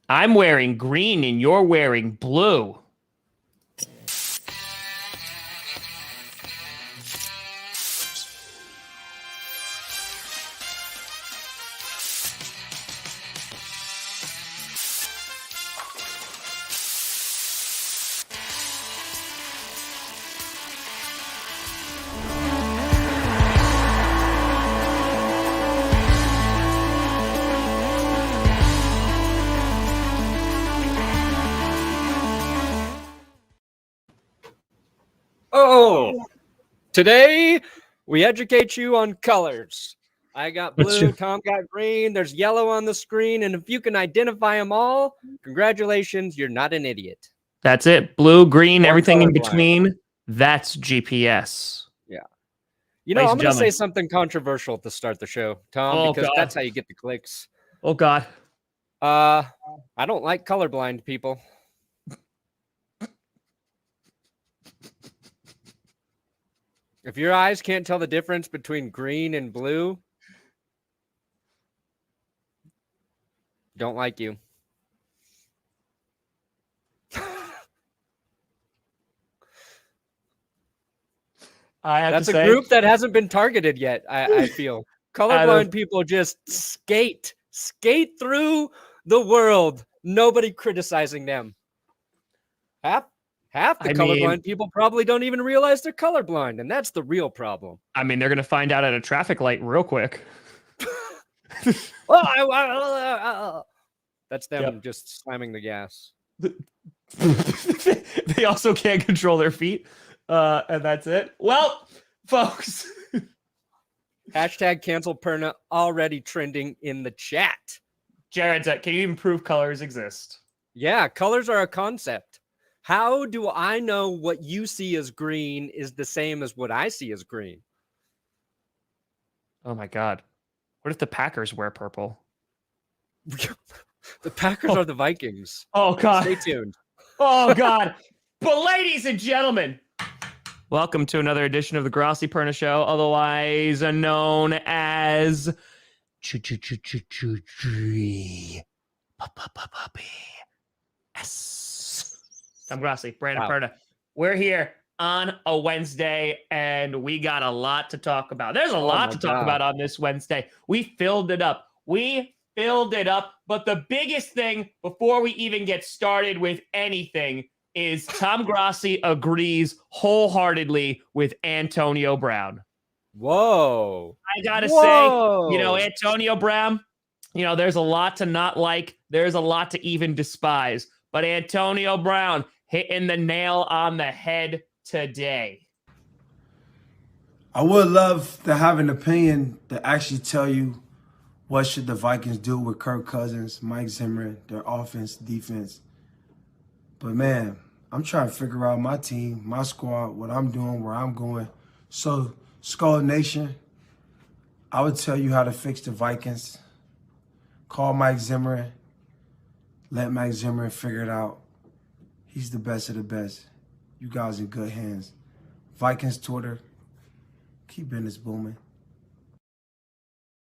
I'm wearing green and you're wearing blue. Today, we educate you on colors. I got blue, Tom got green, there's yellow on the screen, and if you can identify them all, congratulations, you're not an idiot. That's it. Blue, green, Or everything in colorblind. between. That's GPS. Yeah. You know, Ladies I'm and going to say gentlemen. something controversial to start the show, Tom, Oh, because God. that's how you get the clicks. Oh, God. I don't like colorblind people. If your eyes can't tell the difference between green and blue, don't like you. That's a group that hasn't been targeted yet, I feel. Colorblind people just skate through the world. Nobody criticizing them. Half the colorblind people probably don't even realize they're colorblind, and that's the real problem. I mean, they're going to find out at a traffic light real quick. That's them just slamming the gas. They also can't control their feet, and that's it. Well, folks. Hashtag cancel Perna already trending in the chat. Jared, can you even prove colors exist? Yeah, colors are a concept. How do I know what you see as green is the same as what I see as green? Oh, my God. What if the Packers wear purple? The Packers are the Vikings. Oh, God. Stay tuned. Oh, God. But ladies and gentlemen, welcome to another edition of the Grossi Perna Show, otherwise known as I'm Grossi, Brandon Perna. We're here on a Wednesday, and we got a lot to talk about. There's a lot to talk about on this Wednesday. We filled it up. But the biggest thing before we even get started with anything is Tom Grossi agrees wholeheartedly with Antonio Brown. Whoa. I got to say, Antonio Brown, there's a lot to not like. There's a lot to even despise. But Antonio Brown hitting the nail on the head today. I would love to have an opinion to actually tell you what should the Vikings do with Kirk Cousins, Mike Zimmer, their offense, defense. But, man, I'm trying to figure out my team, my squad, what I'm doing, where I'm going. So, Skull Nation, I would tell you how to fix the Vikings. Call Mike Zimmer. Let Mike Zimmer figure it out. He's the best of the best. You guys in good hands. Vikings Twitter, keep business booming.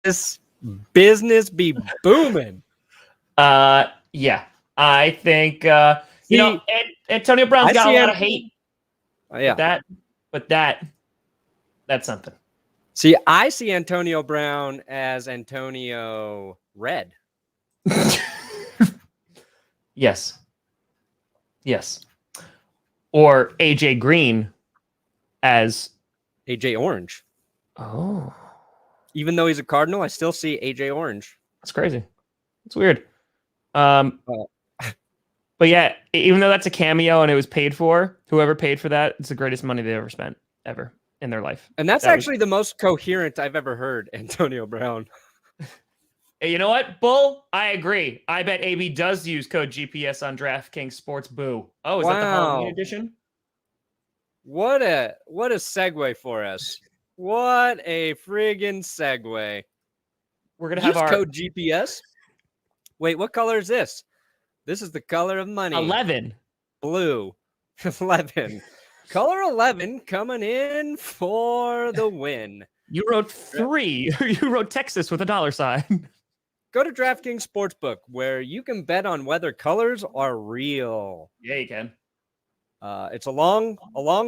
This business be booming. Yeah. I think, Antonio Brown's got a lot of hate. Yeah. But that's something. See, I see Antonio Brown as Antonio Red. Yes. Or AJ Green as AJ Orange. Oh. Even though he's a Cardinal, I still see AJ Orange. That's crazy. It's weird. But yeah, even though that's a cameo and it was paid for, whoever paid for that, it's the greatest money they ever spent ever in their life. And that's actually the most coherent I've ever heard Antonio Brown. Hey, you know what, Bull? I agree. I bet AB does use code GPS on DraftKings Sportsbook. Oh, is that the Halloween edition? What a segue for us. What a friggin' segue. We're going to have our code GPS. Wait, what color is this? This is the color of money. 11. Blue. 11. Color 11 coming in for the win. You wrote 3. You wrote Texas with a $sign. go to DraftKings Sportsbook, where you can bet on whether colors are real. Yeah, you can. It's a long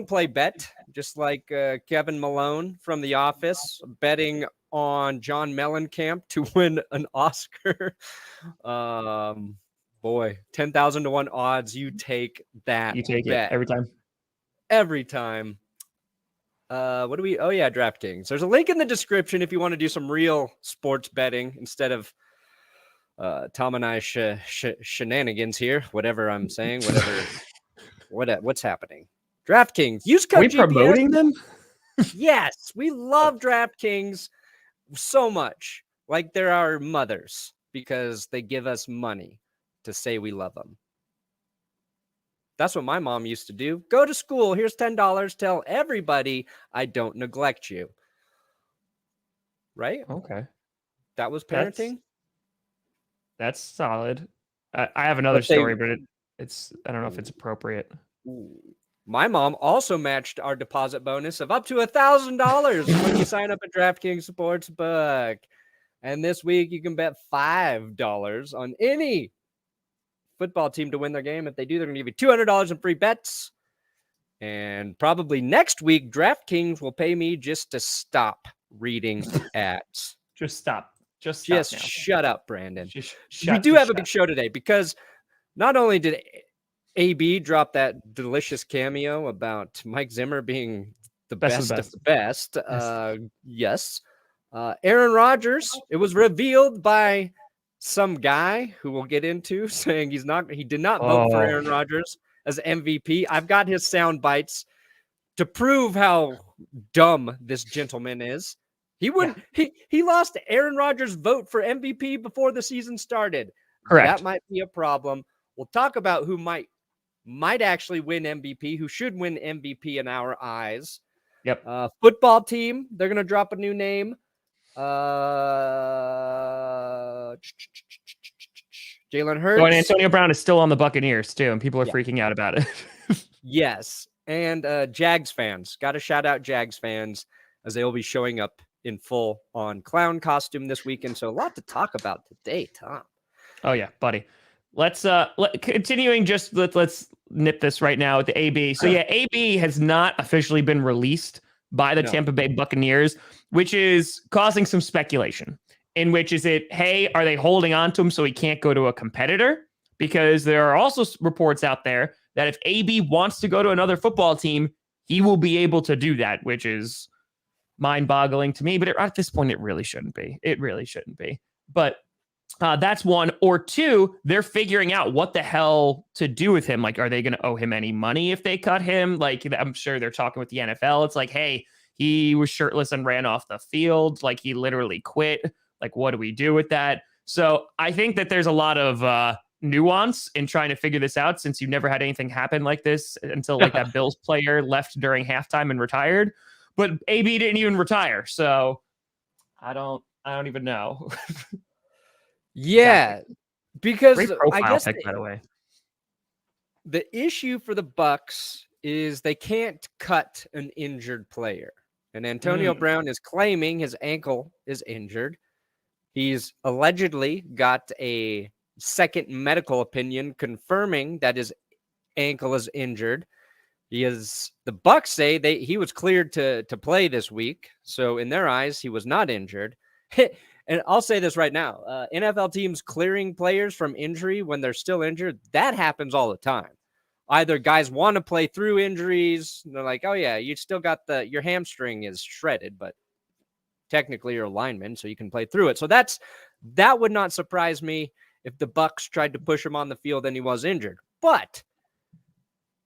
play bet, just like Kevin Malone from The Office betting on John Mellencamp to win an Oscar. Boy, 10,000 to 1 odds. You take that. You take bet it every time. Every time. What do we? Oh yeah, DraftKings. There's a link in the description if you want to do some real sports betting instead of Tom and I shenanigans here. Whatever I'm saying, what's happening? DraftKings. Use code Are we promoting them? Yes, we love DraftKings so much. Like they're our mothers because they give us money to say we love them. That's what my mom used to do. Go to school. Here's $10. Tell everybody I don't neglect you. Right? Okay. That was parenting. That's solid. I have another story, but it's I don't know if it's appropriate. My mom also matched our deposit bonus of up to $1,000 when you sign up at DraftKings Sportsbook. And this week you can bet $5 on any football team to win their game. If they do, they're going to give you $200 in free bets. And probably next week, DraftKings will pay me just to stop reading ads. Just stop. Just shut up, Brandon. We do have a big show today because not only did AB drop that delicious cameo about Mike Zimmer being the best of the best. Yes. Aaron Rodgers, it was revealed by some guy who we'll get into saying he did not vote for Aaron Rodgers as MVP. I've got his sound bites to prove how dumb this gentleman is. He wouldn't. Yeah. He lost Aaron Rodgers' vote for MVP before the season started. Correct. That might be a problem. We'll talk about who might actually win MVP, who should win MVP in our eyes. Yep. Football team, they're going to drop a new name. Jalen Hurts. Oh, and Antonio Brown is still on the Buccaneers too, and people are freaking out about it. Yes. And Jags fans. Got to shout out Jags fans as they will be showing up in full on clown costume this weekend. So a lot to talk about today, Tom. Oh yeah, buddy. Let's continuing just let's nip this right now with the AB. So yeah, AB has not officially been released by the Tampa Bay Buccaneers, which is causing some speculation. In which is it, hey, are they holding on to him so he can't go to a competitor? Because there are also reports out there that if AB wants to go to another football team, he will be able to do that, which is mind-boggling to me. But at this point, it really shouldn't be. It really shouldn't be. But that's one. Or two, they're figuring out what the hell to do with him. Like, are they going to owe him any money if they cut him? Like, I'm sure they're talking with the NFL. It's like, hey, he was shirtless and ran off the field. Like, he literally quit. Like, what do we do with that? So I think that there's a lot of nuance in trying to figure this out, since you never had anything happen like this until like that Bills player left during halftime and retired. But AB didn't even retire. So I don't even know. Yeah, because great profile I guess pick, by the way. The issue for the Bucs is they can't cut an injured player. And Antonio Brown is claiming his ankle is injured. He's allegedly got a second medical opinion confirming that his ankle is injured. The Bucs say he was cleared to play this week. So in their eyes, he was not injured. And I'll say this right now. NFL teams clearing players from injury when they're still injured, that happens all the time. Either guys want to play through injuries. They're like, oh, yeah, you still got your hamstring is shredded, but technically you're a lineman, so you can play through it. So that would not surprise me if the Bucs tried to push him on the field and he was injured. But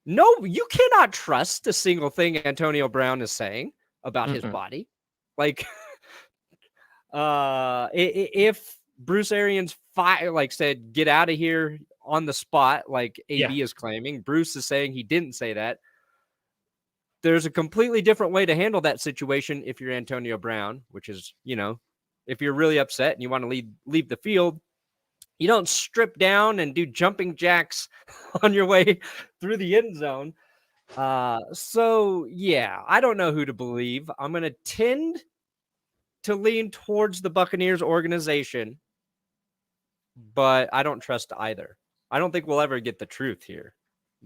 no, you cannot trust a single thing Antonio Brown is saying about his body. Like, if Bruce Arians said, get out of here on the spot, like AB is claiming, Bruce is saying he didn't say that. There's a completely different way to handle that situation if you're Antonio Brown, which is, if you're really upset and you want to leave the field, you don't strip down and do jumping jacks on your way through the end zone. So, yeah, I don't know who to believe. I'm going to tend to lean towards the Buccaneers organization but I don't trust either. I don't think we'll ever get the truth here.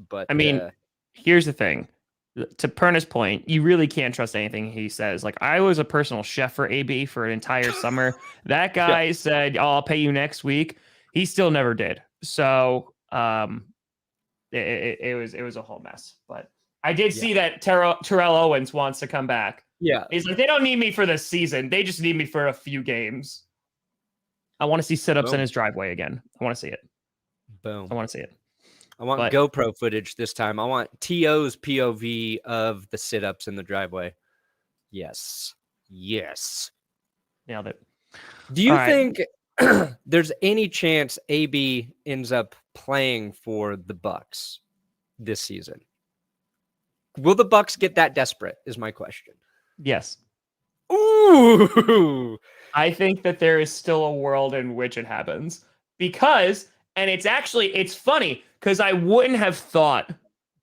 But I mean, here's the thing. To Perna's point, you really can't trust anything he says. Like, I was a personal chef for AB for an entire summer. That guy said, "Oh, I'll pay you next week." He still never did. So, it was a whole mess. But I did see that Terrell Owens wants to come back. Yeah, he's like, they don't need me for this season. They just need me for a few games. I want to see sit-ups in his driveway again. I want to see it. Boom. I want to see it. I want GoPro footage this time. I want TO's POV of the sit-ups in the driveway. Yes. Nailed it. Do you think there's any chance AB ends up playing for the Bucks this season? Will the Bucks get that desperate is my question. Yes. Ooh. I think that there is still a world in which it happens because, and it's funny because I wouldn't have thought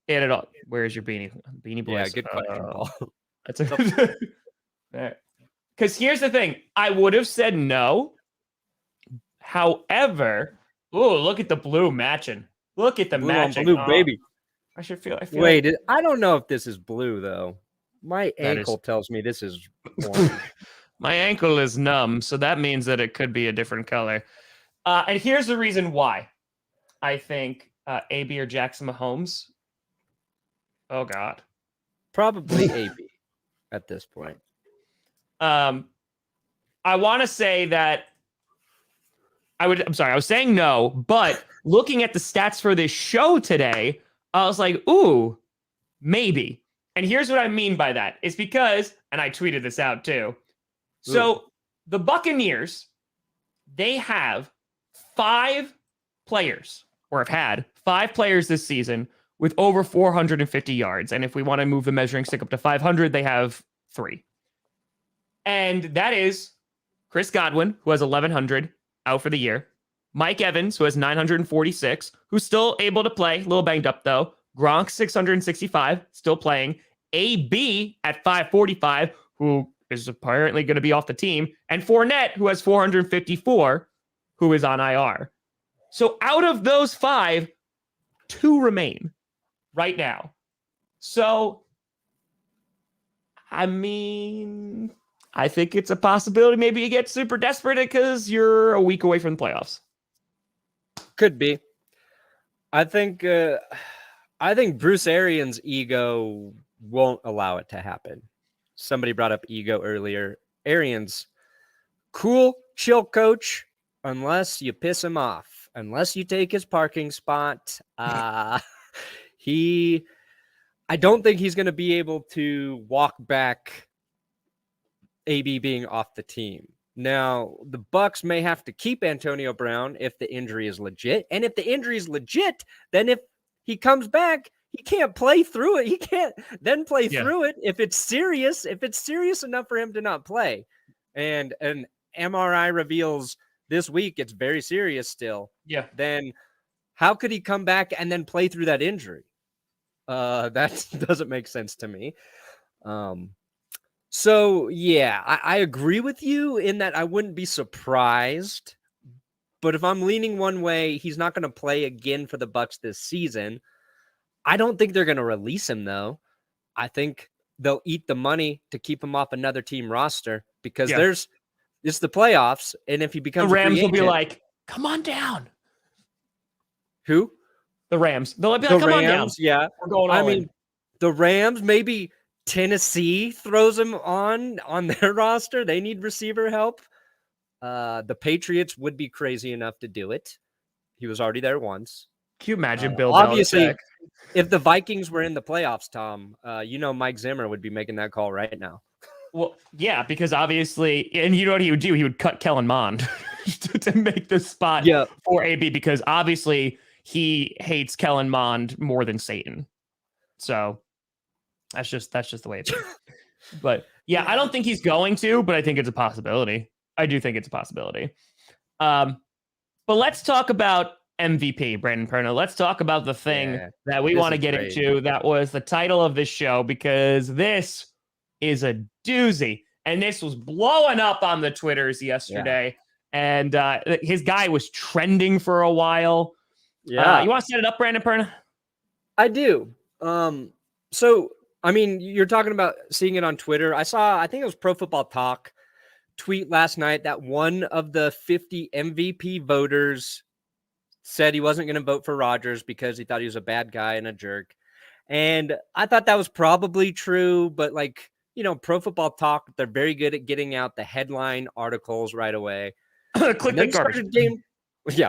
it at all. Where's your Beanie Boys? Yeah, good question, Paul. That's because here's the thing. I would have said no. However, look at the blue matching. Look at the blue matching. Blue, baby. I feel Wait, I don't know if this is blue, though. My ankle tells me this is orange. My ankle is numb, so that means that it could be a different color. And here's the reason why. I think AB or Jackson Mahomes. Oh, God. Probably AB at this point. I want to say that I was saying no, but looking at the stats for this show today, I was like, ooh, maybe. And here's what I mean by that. It's because, and I tweeted this out too. So the Buccaneers, they have 5 players, or have had 5 players this season with over 450 yards. And if we want to move the measuring stick up to 500, they have 3. And that is Chris Godwin, who has 1,100 out for the year. Mike Evans, who has 946, who's still able to play, a little banged up though. Gronk, 665, still playing. AB at 545, who is apparently going to be off the team. And Fournette, who has 454, who is on IR. So out of those 5, 2 remain right now. So, I mean, I think it's a possibility. Maybe you get super desperate because you're a week away from the playoffs. Could be. I think Bruce Arians' ego won't allow it to happen. Somebody brought up ego earlier. Arians, cool, chill coach, unless you piss him off, unless you take his parking spot. I don't think he's going to be able to walk back AB being off the team. Now, the Bucks may have to keep Antonio Brown if the injury is legit. And if the injury is legit, then if he comes back, he can't play through it. He can't then play through it if it's serious enough for him to not play. And an MRI reveals this week it's very serious still. Yeah. Then how could he come back and then play through that injury? That doesn't make sense to me. So, yeah, I agree with you in that I wouldn't be surprised. But if I'm leaning one way, he's not going to play again for the Bucks this season. I don't think they're going to release him, though. I think they'll eat the money to keep him off another team roster because it's the playoffs. And if he becomes the Rams will be like, come on down. Who? The Rams. They'll be like, come on down. Yeah. We're going all in. The Rams, maybe Tennessee throws him on their roster. They need receiver help. The Patriots would be crazy enough to do it. He was already there once. Can you imagine Bill obviously, Belichick? If the Vikings were in the playoffs, Tom, Mike Zimmer would be making that call right now. Well, yeah, because obviously, and you know what he would do? He would cut Kellen Mond to make the spot for AB because obviously he hates Kellen Mond more than Satan. So that's just the way it is. But yeah, I don't think he's going to, but I think it's a possibility. I do think it's a possibility. But let's talk about MVP, Brandon Perna. Let's talk about the thing that we want to get into. That was the title of this show because this is a doozy. And this was blowing up on the Twitters yesterday. and his guy was trending for a while. Yeah. You want to set it up, Brandon Perna? I do. So, I mean, you're talking about seeing it on Twitter. I think it was Pro Football Talk tweet last night that one of the 50 MVP voters said he wasn't going to vote for Rodgers because he thought he was a bad guy and a jerk. And I thought that was probably true, but like, Pro Football Talk, they're very good at getting out the headline articles right away. Clickbait garbage.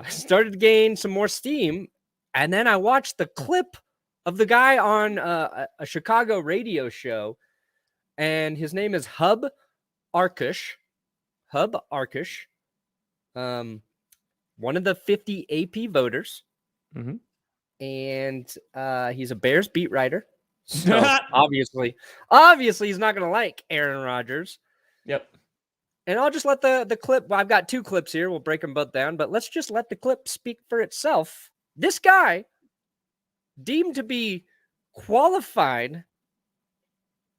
Started to gain some more steam. And then I watched the clip of the guy on a Chicago radio show, and his name is Hub Arkush. One of the 50 AP voters. Mm-hmm. And he's a Bears beat writer. So obviously he's not going to like Aaron Rodgers. Yep. And I'll just let the clip, I've got 2 clips here. We'll break them both down, but let's just let the clip speak for itself. This guy deemed to be qualified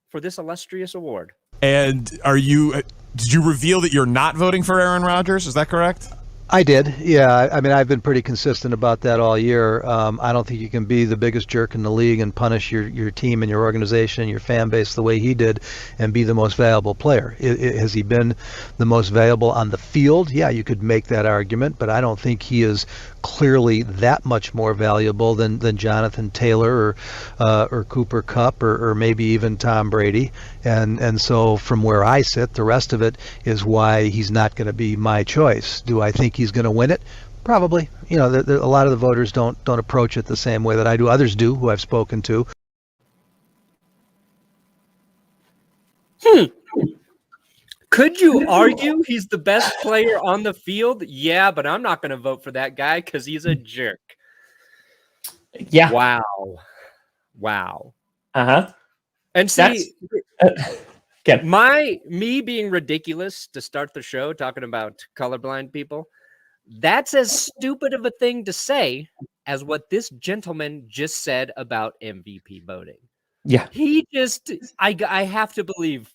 for this illustrious award. And did you reveal that you're not voting for Aaron Rodgers? Is that correct? I did. Yeah. I mean, I've been pretty consistent about that all year. I don't think you can be the biggest jerk in the league and punish your team and your organization and your fan base the way he did and be the most valuable player. Has he been the most valuable on the field? Yeah, you could make that argument, but I don't think he is clearly that much more valuable than Jonathan Taylor or Cooper Kupp or maybe even Tom Brady. And so from where I sit, the rest of it is why he's not going to be my choice. Do I think he's going to win it? Probably. A lot of the voters don't approach it the same way that I do. Others do, who I've spoken to. Could you argue he's the best player on the field? Yeah, but I'm not going to vote for that guy because he's a jerk. Yeah. Wow. Uh-huh. And see, me me being ridiculous to start the show talking about colorblind people, that's as stupid of a thing to say as what this gentleman just said about MVP voting. Yeah. I have to believe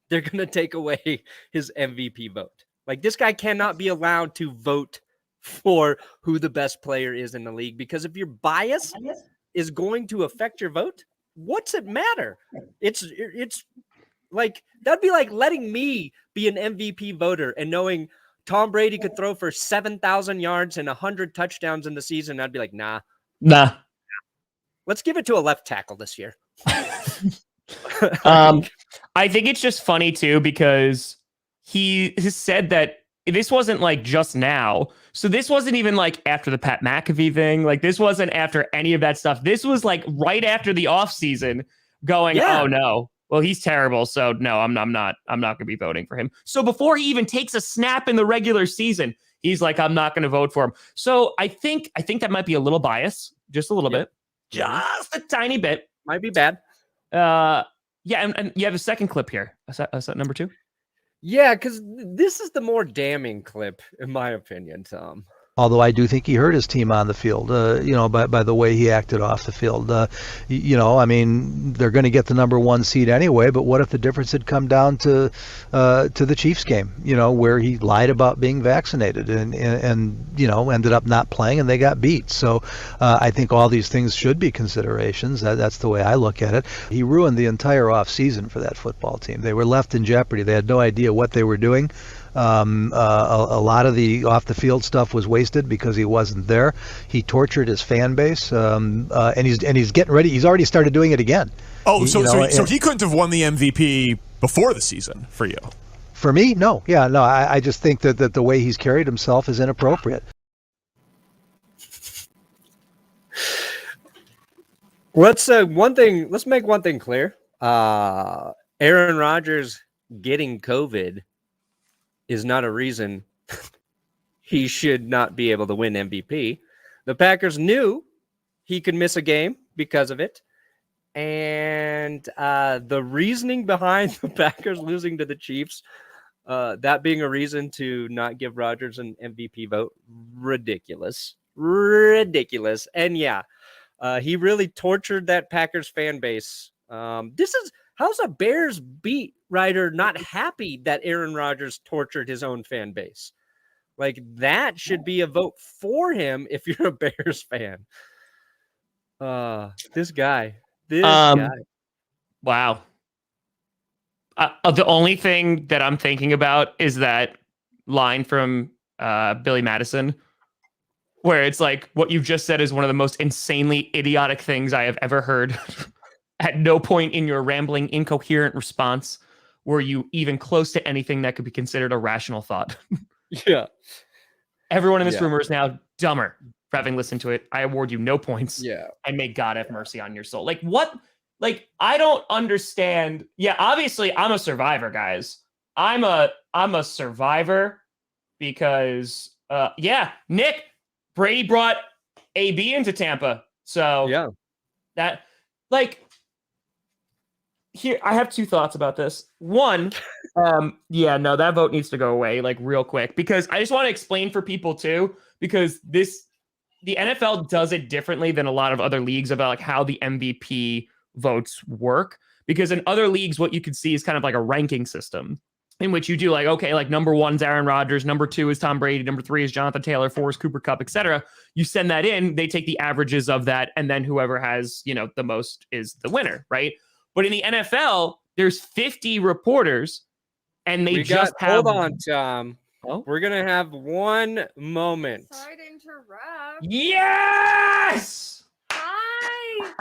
they're going to take away his MVP vote. Like, this guy cannot be allowed to vote for who the best player is in the league, because if your bias is going to affect your vote, what's it matter? It's like, that'd be like letting me be an MVP voter and knowing Tom Brady could throw for 7,000 yards and 100 touchdowns in the season. I'd be like, nah. Let's give it to a left tackle this year. I think it's just funny too, because he has said that this wasn't like just now. So this wasn't even like after the Pat McAfee thing. Like, this wasn't after any of that stuff. This was like right after the offseason going, oh no, well, he's terrible. So no, I'm not going to be voting for him. So before he even takes a snap in the regular season, he's like, I'm not going to vote for him. So I think that might be a little bias, just a little bit, just a tiny bit. Might be bad. Yeah, and you have a second clip here. Is that number 2? Yeah, because this is the more damning clip, in my opinion, Tom. Although I do think he hurt his team on the field, by the way he acted off the field. I mean, they're going to get the number 1 seed anyway, but what if the difference had come down to the Chiefs game, where he lied about being vaccinated and ended up not playing and they got beat. So I think all these things should be considerations. That's the way I look at it. He ruined the entire offseason for that football team. They were left in jeopardy. They had no idea what they were doing. A lot of the off the field stuff was wasted because he wasn't there. He tortured his fan base, and he's getting ready. He's already started doing it again. Oh, so he couldn't have won the MVP before the season for you? For me, no. Yeah, no. I just think that the way he's carried himself is inappropriate. Let's make one thing clear. Aaron Rodgers getting COVID is not a reason he should not be able to win MVP. The Packers knew he could miss a game because of it. And the reasoning behind the Packers losing to the Chiefs, that being a reason to not give Rodgers an MVP vote, ridiculous. And yeah, he really tortured that Packers fan base. How's a Bears beat writer not happy that Aaron Rodgers tortured his own fan base? Like that should be a vote for him if you're a Bears fan. This guy. Wow. The only thing that I'm thinking about is that line from Billy Madison, where it's like, what you've just said is one of the most insanely idiotic things I have ever heard. At no point in your rambling, incoherent response were you even close to anything that could be considered a rational thought. Yeah. Everyone in this room is now dumber for having listened to it. I award you no points. Yeah. And may God have mercy on your soul. Like, what? Like, I don't understand. Yeah, obviously, I'm a survivor, guys. I'm a survivor because, Nick, Brady brought AB into Tampa. So, yeah, that, like, here, I have two thoughts about this. One, that vote needs to go away, like, real quick, because I just want to explain for people, too, because the NFL does it differently than a lot of other leagues about, like, how the MVP votes work, because in other leagues what you could see is kind of like a ranking system in which you do like, okay, like number 1's Aaron Rodgers, number 2 is Tom Brady, number 3 is Jonathan Taylor, 4 is Cooper Kupp, etc. You send that in, they take the averages of that, and then whoever has, the most is the winner, right? But in the NFL, there's 50 reporters, and they hold on, Tom. Oh? We're gonna have one moment. Sorry to interrupt. Yes. Hi.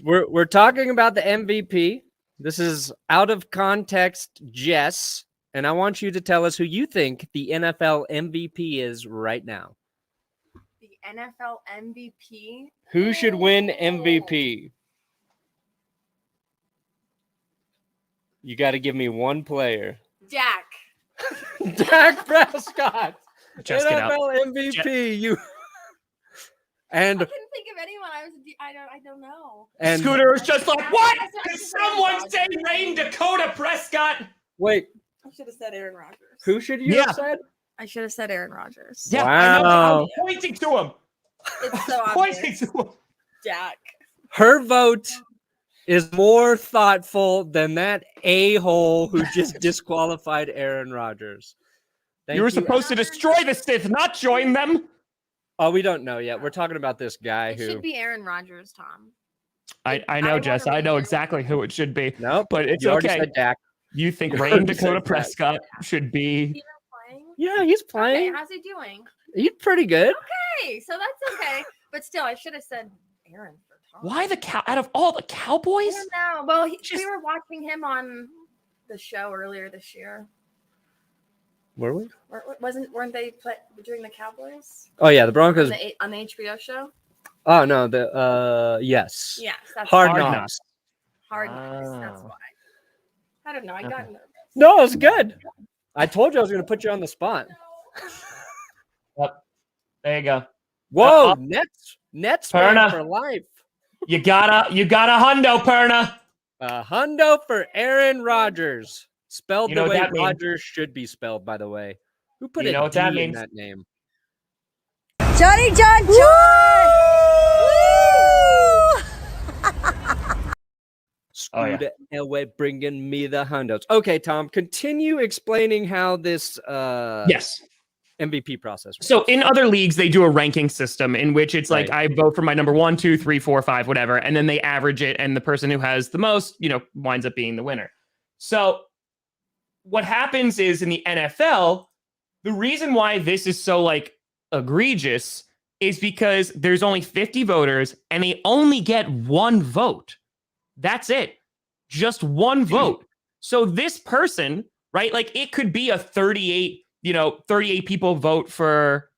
We're talking about the MVP. This is out of context, Jess, and I want you to tell us who you think the NFL MVP is right now. The NFL MVP? Who should win MVP? You got to give me one player. Dak. Dak Prescott. Just NFL MVP. And I couldn't think of anyone. I don't know. And Scooter was just like, what? Did someone say name Dakota Prescott? Wait. I should have said Aaron Rodgers. Who should you have said? I should have said Aaron Rodgers. Yeah, wow. I know. I'm pointing to him. It's so pointing obvious. to him. Dak. Her vote is more thoughtful than that a-hole who just disqualified Aaron Rodgers. You were supposed to destroy the Sith, not join them. Oh, we don't know yet. We're talking about this guy It should be Aaron Rodgers, Tom. I know, Jess. I know exactly who it should be. No, but it's you okay. Said Dak. You think Rain Dakota Prescott should be? Is he playing? Yeah, he's playing. Okay, how's he doing? He's pretty good. Okay, so that's okay. But still, I should have said Aaron for Tom. Why out of all the Cowboys? I don't know. Well, we were watching him on the show earlier this year. Were we? Weren't they doing the Cowboys? Oh yeah, the Broncos on the HBO show. Oh no, yes. Yes, that's Hard Knocks. Hard Knocks. That's why. I don't know. I got nervous. No, it's good. I told you I was going to put you on the spot. Yep. There you go. Whoa, Nets Perna for life. You got a hundo, Perna. A hundo for Aaron Rodgers. Spelled the way Rodgers should be spelled, by the way. Who put a D in that name? Johnny John John! Screwed away, bringing me the hundos. Okay, Tom, continue explaining how this MVP process works. So in other leagues, they do a ranking system in which it's like I vote for my number 1, 2, 3, 4, 5, whatever, and then they average it, and the person who has the most, winds up being the winner. So what happens is in the NFL, the reason why this is so egregious is because there's only 50 voters and they only get one vote. That's it. Just one vote. So this person, right? Like it could be a 38 people vote for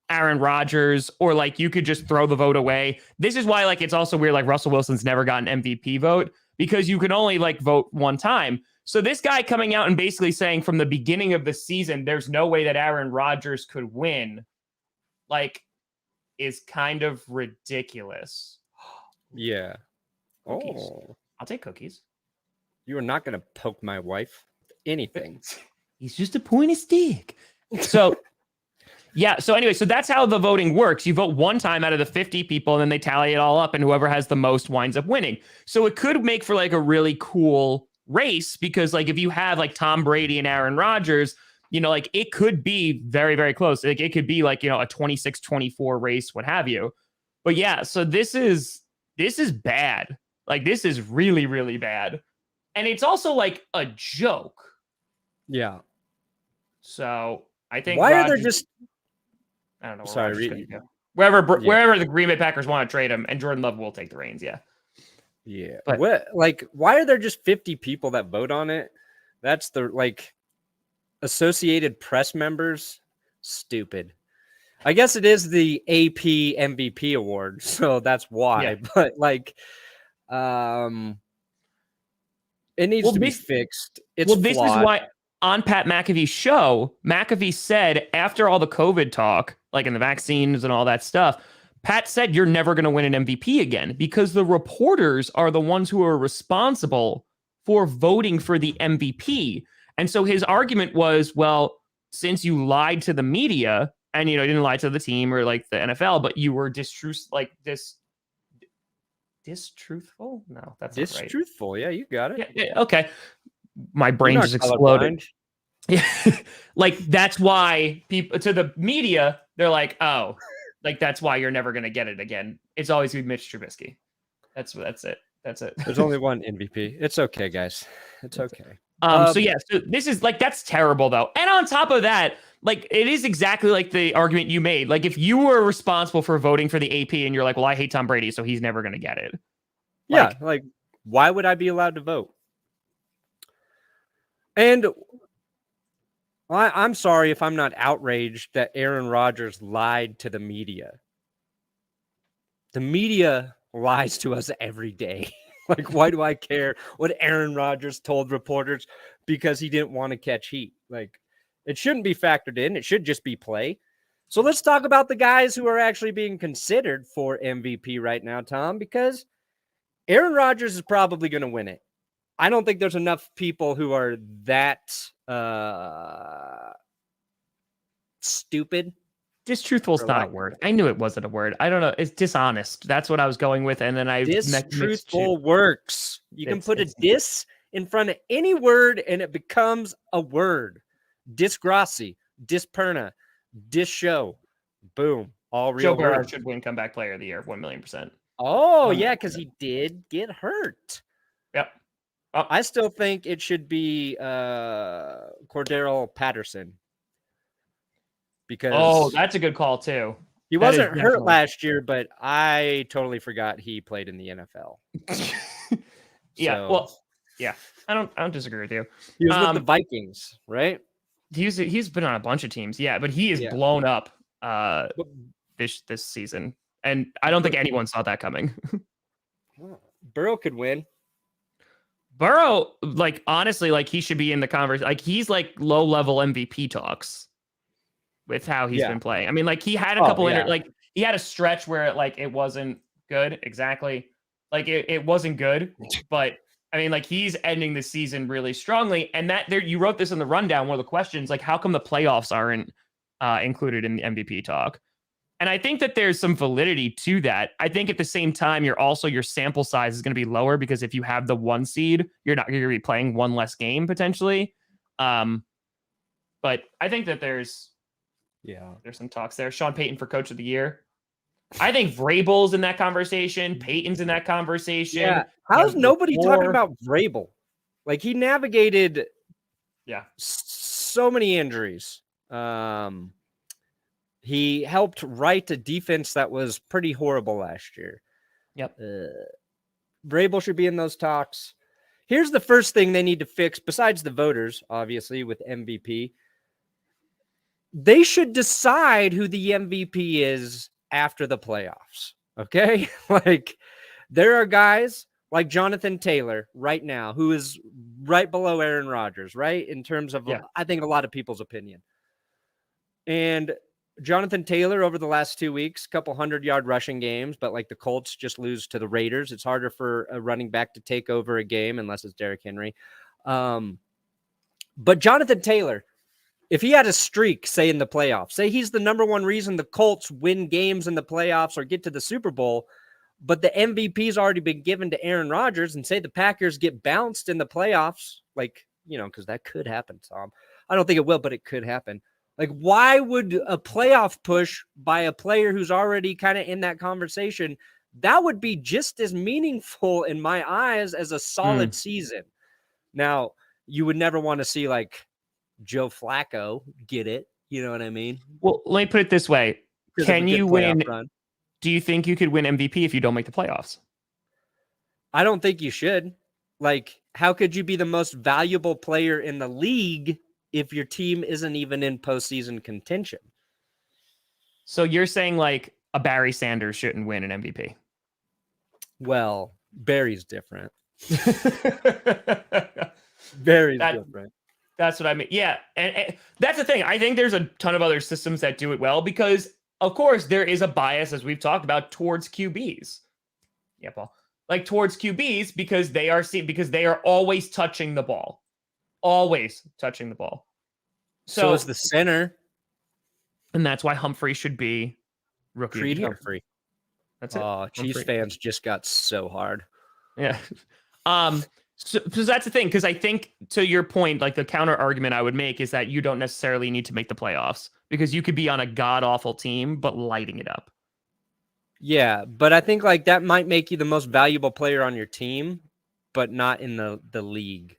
Aaron Rodgers, or you could just throw the vote away. This is why it's also weird. Russell Wilson's never got an MVP vote because you can only vote one time. So this guy coming out and basically saying from the beginning of the season, there's no way that Aaron Rodgers could win, is kind of ridiculous. Yeah. Cookies. Oh. I'll take cookies. You are not going to poke my wife. Anything. He's just a pointy stick. So, So anyway, so that's how the voting works. You vote one time out of the 50 people, and then they tally it all up, and whoever has the most winds up winning. So it could make for a really cool race because if you have Tom Brady and Aaron Rodgers, You know, like it could be very, very close. Like it could be like, you know, a 26-24 race, what have you. But yeah, so this is bad. Like this is really, really bad. And it's also like a joke. Yeah. So I think why Rodgers, are there just I don't know. Sorry, wherever the Green Bay Packers want to trade him, and Jordan Love will take the reins. Yeah. Yeah. But Why are there just 50 people that vote on it? That's the Associated Press members. Stupid. I guess it is the AP MVP award, so that's why. Yeah. But it needs to be fixed. It's this is why on Pat McAfee's show, McAfee said after all the COVID talk, like in the vaccines and all that stuff, Pat said you're never going to win an MVP again because the reporters are the ones who are responsible for voting for the MVP. And so his argument was, well, since you lied to the media and, you know, you didn't lie to the team or like the NFL, but you were distruthful? No, that's not right. Distruthful. Yeah, you got it. Yeah, okay. My brain just exploded. Yeah. Like that's why people to the media, they're like, oh, like that's why you're never gonna get it again. It's always gonna be Mitch Trubisky. That's it. There's only one MVP. It's okay, guys. It's okay. So this is like that's terrible though. And on top of that, like it is exactly like the argument you made. Like if you were responsible for voting for the AP and you're like, well, I hate Tom Brady, so he's never gonna get it. Yeah, like why would I be allowed to vote? And I'm sorry if I'm not outraged that Aaron Rodgers lied to the media. The media lies to us every day. Like, why do I care what Aaron Rodgers told reporters because he didn't want to catch heat? Like, it shouldn't be factored in. It should just be play. So let's talk about the guys who are actually being considered for MVP right now, Tom, because Aaron Rodgers is probably going to win it. I don't think there's enough people who are that stupid. Distruthful is not a word. I knew it wasn't a word. I don't know. It's dishonest. That's what I was going with. And then Distruthful works. You can put a dis in front of any word and it becomes a word. Grossi, Perna, show. Boom. All real. Joe Burrow should win comeback player of the year, 1,000,000%. Oh, yeah, because he did get hurt. Yep. I still think it should be Cordero Patterson. Because that's a good call too. He wasn't hurt last year, but I totally forgot he played in the NFL. Yeah, I don't disagree with you. He was with the Vikings, right? He's been on a bunch of teams, yeah, but he is blown up this season, and I don't think anyone saw that coming. Burrow could win. Burrow, like honestly, like he should be in the conversation. Like he's like low level MVP talks with how he's been playing. I mean, like he had a couple he had a stretch where it wasn't good. Exactly. Like it wasn't good, but I mean, like he's ending the season really strongly. And that there, you wrote this in the rundown. One of the questions, like, how come the playoffs aren't included in the MVP talk? And I think that there's some validity to that. I think at the same time, your sample size is going to be lower because if you have the 1 seed, you're not going to be playing one less game potentially. But I think that there's some talks there. Sean Payton for Coach of the Year. I think Vrabel's in that conversation. Peyton's in that conversation. Yeah. How's nobody talking about Vrabel? Like he navigated so many injuries. He helped right a defense that was pretty horrible last year. Yep. Vrabel should be in those talks. Here's the first thing they need to fix, besides the voters, obviously, with MVP. They should decide who the MVP is after the playoffs. Okay? Like, there are guys like Jonathan Taylor right now, who is right below Aaron Rodgers, right? In terms of, I think, a lot of people's opinion. And Jonathan Taylor over the last 2 weeks, couple 100-yard rushing games, but like the Colts just lose to the Raiders. It's harder for a running back to take over a game unless it's Derrick Henry. But Jonathan Taylor, if he had a streak, say in the playoffs, say he's the number one reason the Colts win games in the playoffs or get to the Super Bowl, but the MVP's already been given to Aaron Rodgers, and say the Packers get bounced in the playoffs, like, you know, because that could happen, Tom. I don't think it will, but it could happen. Like, why would a playoff push by a player who's already kind of in that conversation, that would be just as meaningful in my eyes as a solid season. Now, you would never want to see like Joe Flacco get it. You know what I mean? Well, let me put it this way. Can you win? Run. Do you think you could win MVP if you don't make the playoffs? I don't think you should. Like, how could you be the most valuable player in the league if your team isn't even in postseason contention? So you're saying like a Barry Sanders shouldn't win an MVP? Well, Barry's different. Barry's different. That's what I mean. Yeah. And that's the thing. I think there's a ton of other systems that do it well because, of course, there is a bias, as we've talked about, towards QBs. Yeah, Paul. Like towards QBs because they are always touching the ball. Always touching the ball. So is the center. And that's why Humphrey should be rookie Creed of the year. Humphrey. That's it. Oh, Chiefs fans just got so hard. Yeah. So that's the thing, because I think to your point, like the counter argument I would make is that you don't necessarily need to make the playoffs because you could be on a god awful team, but lighting it up. Yeah, but I think like that might make you the most valuable player on your team, but not in the league.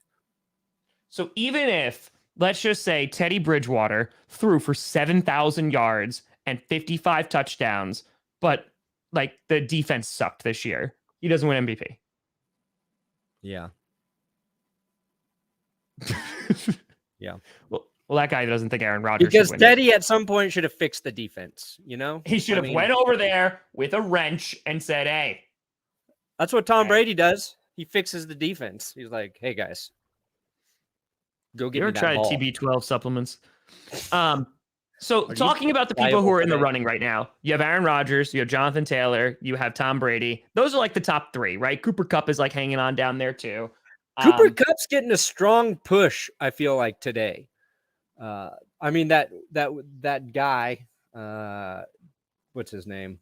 So even if, let's just say Teddy Bridgewater threw for 7,000 yards and 55 touchdowns, but like the defense sucked this year, he doesn't win MVP. Yeah. Yeah. Well, that guy doesn't think Aaron Rodgers because should win Teddy at some point should have fixed the defense, you know? He should have went over there with a wrench and said, hey. That's what Tom Brady does. He fixes the defense. He's like, hey, guys, go get me that ball. You ever tried TB12 supplements? So talking about the people who are in the running right now, you have Aaron Rodgers, you have Jonathan Taylor, you have Tom Brady. Those are like the top three, right? Cooper Kupp is like hanging on down there too. Cooper Kupp's getting a strong push, I feel like, today. I mean, that guy, what's his name?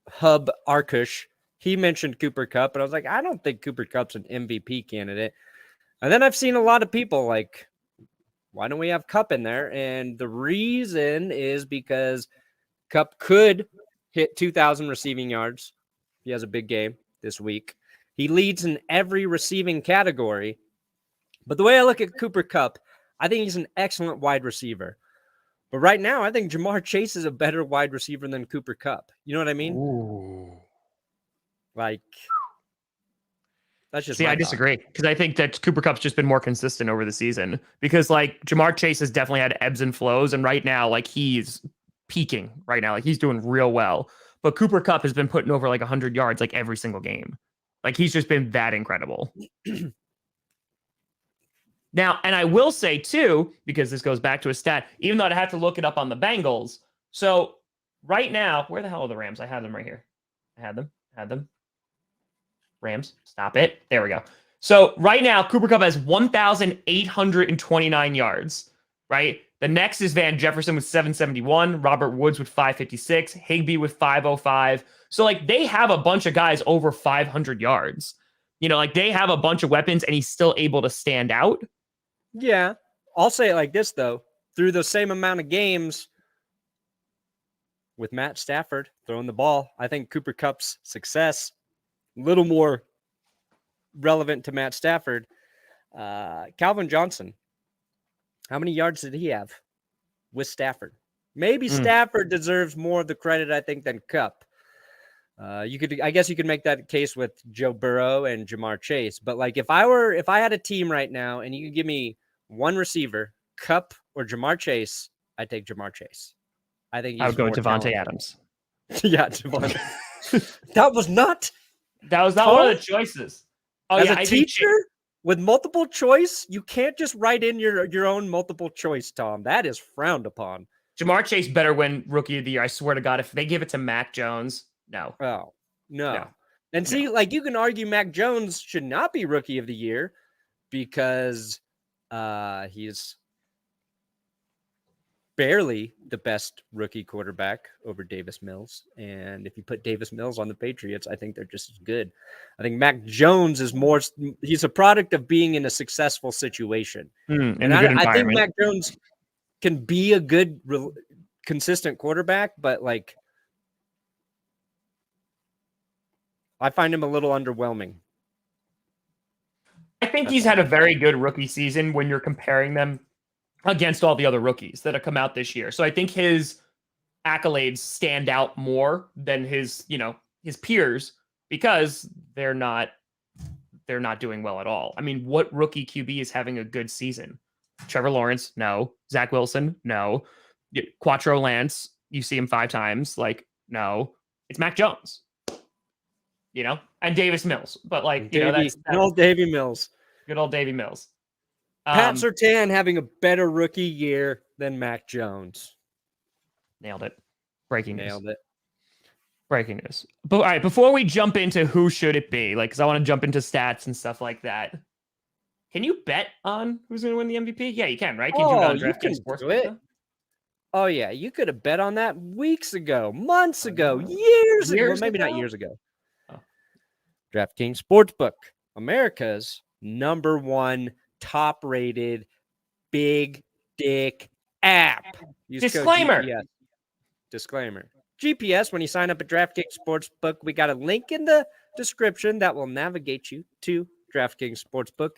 Hub Arkush. He mentioned Cooper Kupp, and I was like, I don't think Cooper Kupp's an MVP candidate. And then I've seen a lot of people like, why don't we have Kupp in there? And the reason is because Kupp could hit 2,000 receiving yards. He has a big game this week. He leads in every receiving category. But the way I look at Cooper Kupp, I think he's an excellent wide receiver. But right now, I think Jamar Chase is a better wide receiver than Cooper Kupp. You know what I mean? Ooh. Like, that's just I disagree because I think that Cooper Kupp's just been more consistent over the season because like Jamar Chase has definitely had ebbs and flows. And right now, like he's peaking right now. Like he's doing real well. But Cooper Kupp has been putting over like 100 yards like every single game. Like he's just been that incredible. Now, and I will say too, because this goes back to a stat, even though I'd have to look it up on the Bengals. So right now, where the hell are the Rams? I had them right here. I had them. Rams, stop it. There we go. So right now, Cooper Kupp has 1,829 yards, right? The next is Van Jefferson with 771, Robert Woods with 556, Higbee with 505. So like they have a bunch of guys over 500 yards. You know, like they have a bunch of weapons and he's still able to stand out. Yeah. I'll say it like this, though. Through the same amount of games with Matt Stafford throwing the ball, I think Cooper Kupp's success a little more relevant to Matt Stafford. Calvin Johnson, how many yards did he have with Stafford? Maybe Stafford deserves more of the credit, I think, than Kupp. I guess you could make that case with Joe Burrow and Jamar Chase. But like, if I had a team right now and you could give me one receiver, Kupp or Jamar Chase, I'd take Jamar Chase. I think I would go Devontae Adams. Yeah, Devontae. That was not one of the choices. Oh, as a teacher with multiple choice, you can't just write in your own multiple choice, Tom. That is frowned upon. Jamar Chase better win Rookie of the Year. I swear to God, if they give it to Mac Jones, no. Oh, no. And see, like you can argue Mac Jones should not be Rookie of the Year because he's barely the best rookie quarterback over Davis Mills. And if you put Davis Mills on the Patriots, I think they're just as good. I think Mac Jones is he's a product of being in a successful situation. And I think Mac Jones can be a good, consistent quarterback, but like, I find him a little underwhelming. I think he's had a very good rookie season when you're comparing them against all the other rookies that have come out this year. So I think his accolades stand out more than his peers because they're not doing well at all. I mean, what rookie QB is having a good season? Trevor Lawrence, no. Zach Wilson, no. Quattro Lance, you see him 5 times, like, no. It's Mac Jones, and Davis Mills. But like, that's good old Davy Mills. Good old Davy Mills. Pat Surtain having a better rookie year than Mac Jones. Nailed it. Breaking news. Nailed it. Breaking news. But all right, before we jump into who should it be, like, because I want to jump into stats and stuff like that. Can you bet on who's going to win the MVP? Yeah, you can, right? Can you do it on DraftKings Sportsbook? Oh, yeah. You could have bet on that weeks ago, months ago, years ago. Well, maybe not years ago. Oh. DraftKings Sportsbook, America's #1 top-rated big dick app. Disclaimer. Disclaimer. GPS, when you sign up at DraftKings Sportsbook, we got a link in the description that will navigate you to DraftKings Sportsbook.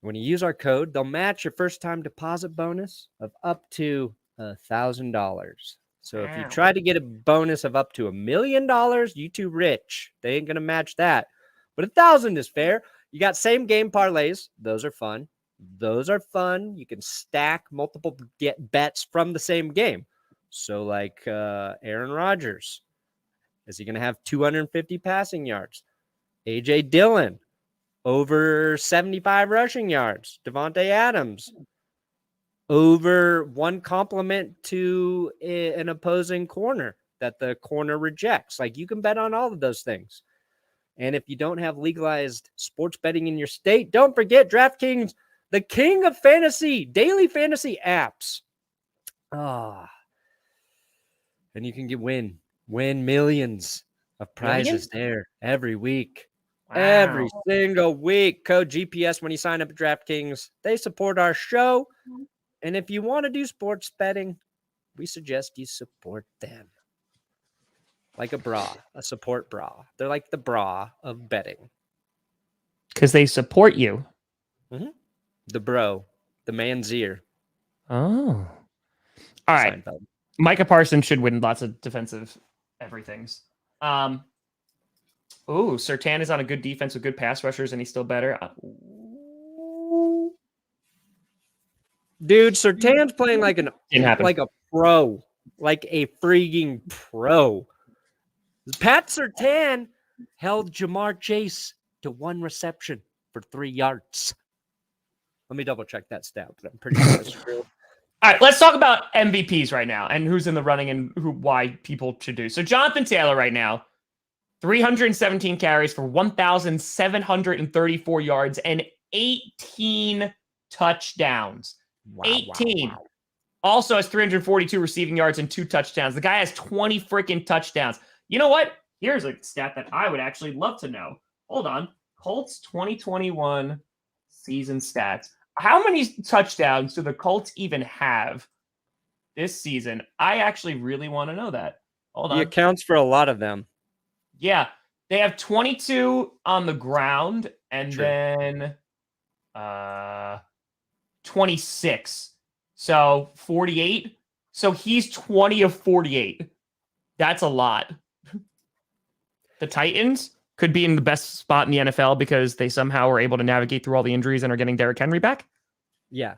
When you use our code, they'll match your first-time deposit bonus of up to $1,000. So if you try to get a bonus of up to $1 million, you too rich. They ain't going to match that. But 1,000 is fair. You got same game parlays. Those are fun. You can stack multiple bets from the same game. So like Aaron Rodgers, is he going to have 250 passing yards? AJ Dillon, over 75 rushing yards. Devontae Adams, over 1 compliment to an opposing corner that the corner rejects. Like, you can bet on all of those things. And if you don't have legalized sports betting in your state, don't forget DraftKings, the king of fantasy, daily fantasy apps. And you can win millions of prizes there every week. Wow. Every single week. Code GPS when you sign up at DraftKings. They support our show. And if you want to do sports betting, we suggest you support them. Like a bra, a support bra. They're like the bra of betting. Because they support you. Mm-hmm. The bro. The man's ear. Oh. All right. Seinfeld. Micah Parsons should win lots of defensive everythings. Surtain is on a good defense with good pass rushers, and he's still better. Dude, Surtain's playing like a pro. Like a freaking pro. Pat Surtain held Jamar Chase to 1 reception for 3 yards. Let me double check that stat, but I'm pretty sure that's true. All right, let's talk about MVPs right now and who's in the running and why people should do. So Jonathan Taylor right now, 317 carries for 1,734 yards and 18 touchdowns. Wow, 18. Wow. Also has 342 receiving yards and 2 touchdowns. The guy has 20 freaking touchdowns. You know what? Here's a stat that I would actually love to know. Hold on. Colts 2021 season stats. How many touchdowns do the Colts even have this season? I actually really want to know that. Hold on. He accounts for a lot of them. Yeah. They have 22 on the ground and then 26. So 48. So he's 20 of 48. That's a lot. The Titans could be in the best spot in the NFL because they somehow were able to navigate through all the injuries and are getting Derrick Henry back. Yeah.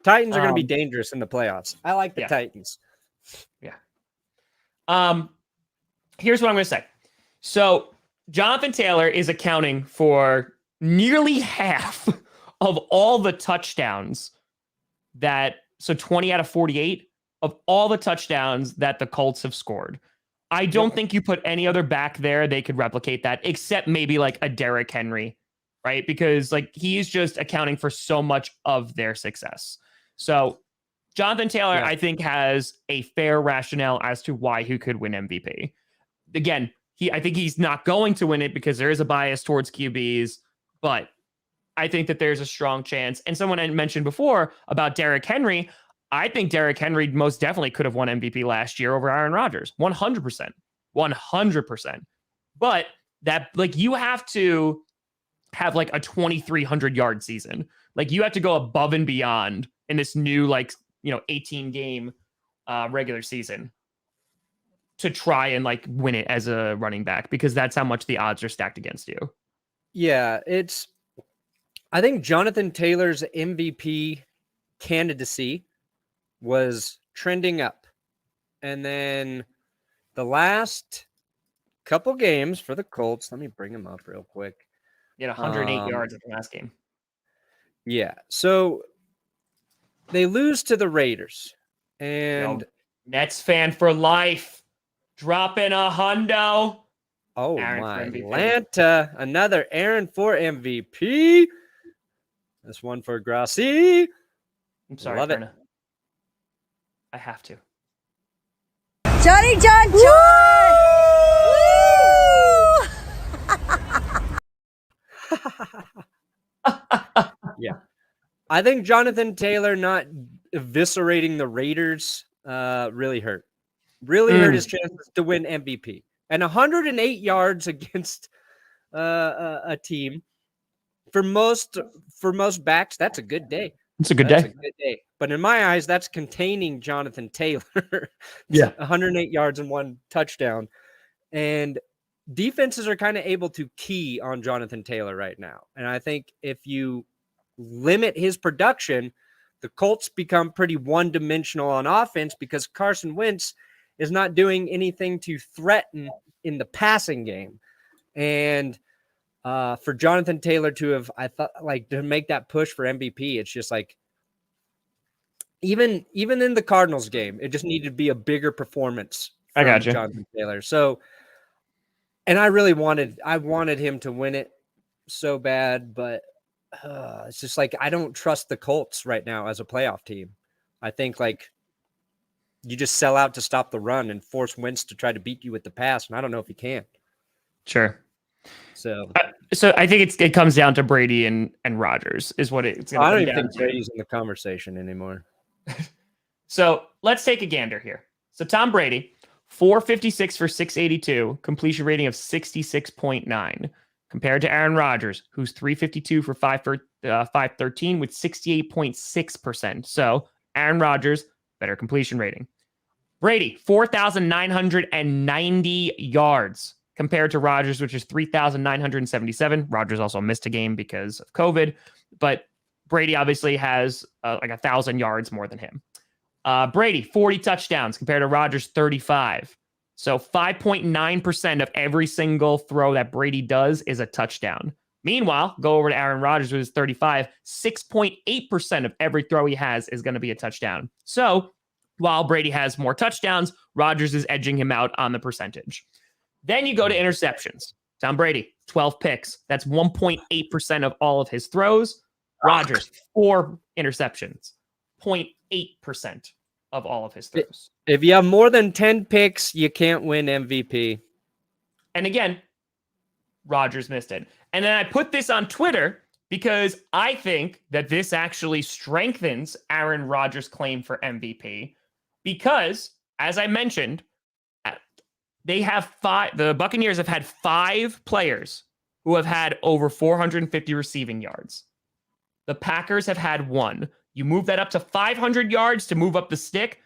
Titans are going to be dangerous in the playoffs. I like the Titans. Yeah. Here's what I'm going to say. So Jonathan Taylor is accounting for nearly half of all the touchdowns so 20 out of 48 of all the touchdowns that the Colts have scored. I don't think you put any other back there, they could replicate that, except maybe like a Derrick Henry, right? Because like he's just accounting for so much of their success. So Jonathan Taylor, I think, has a fair rationale as to why he could win MVP. Again, I think he's not going to win it because there is a bias towards QBs, but I think that there's a strong chance. And someone I mentioned before about Derrick Henry, I think Derrick Henry most definitely could have won MVP last year over Aaron Rodgers. 100%. 100%. But that, like, you have to have like a 2,300 yard season. Like, you have to go above and beyond in this new, like, 18 game regular season to try and like win it as a running back, because that's how much the odds are stacked against you. Yeah, I think Jonathan Taylor's MVP candidacy was trending up. And then the last couple games for the Colts, let me bring them up real quick. 108 yards in the last game. Yeah. So they lose to the Raiders. And Nets fan for life. Dropping a hundo. Oh, Aaron my Atlanta. Another Aaron for MVP. This one for Grossi. I'm sorry, Love Perna. it. I have to. Johnny John John! Yeah. I think Jonathan Taylor not eviscerating the Raiders really hurt. Really hurt his chances to win MVP. And 108 yards against a team for most backs, that's a good day. It's a good That's day. a good day. But in my eyes, that's containing Jonathan Taylor. Yeah. 108 yards and 1 touchdown. And defenses are kind of able to key on Jonathan Taylor right now. And I think if you limit his production, the Colts become pretty one-dimensional on offense because Carson Wentz is not doing anything to threaten in the passing game. And for Jonathan Taylor to have, I thought, like, to make that push for MVP, it's just like, even in the Cardinals game, it just needed to be a bigger performance from Jonathan Taylor. So, and I wanted him to win it so bad, but it's just like, I don't trust the Colts right now as a playoff team. I think, like, you just sell out to stop the run and force Wentz to try to beat you with the pass, and I don't know if he can. Sure. So I think it comes down to Brady and Rodgers is what it's going to. I don't even think Brady's in the conversation anymore. So let's take a gander here. So Tom Brady, 456 for 682, completion rating of 66.9, compared to Aaron Rodgers, who's 352 for 513 with 68.6%. So Aaron Rodgers, better completion rating. Brady, 4,990 yards compared to Rodgers, which is 3,977. Rodgers also missed a game because of COVID, but Brady obviously has like 1,000 yards more than him. Brady, 40 touchdowns compared to Rodgers, 35. So 5.9% of every single throw that Brady does is a touchdown. Meanwhile, go over to Aaron Rodgers, who is 35. 6.8% of every throw he has is going to be a touchdown. So while Brady has more touchdowns, Rodgers is edging him out on the percentage. Then you go to interceptions. Tom Brady, 12 picks. That's 1.8% of all of his throws. Rodgers, 4 interceptions, 0.8% of all of his throws. If you have more than 10 picks, you can't win MVP. And again, Rodgers missed it. And then I put this on Twitter because I think that this actually strengthens Aaron Rodgers' claim for MVP because, as I mentioned, the Buccaneers have had 5 players who have had over 450 receiving yards. The Packers have had 1. You move that up to 500 yards to move up the stick.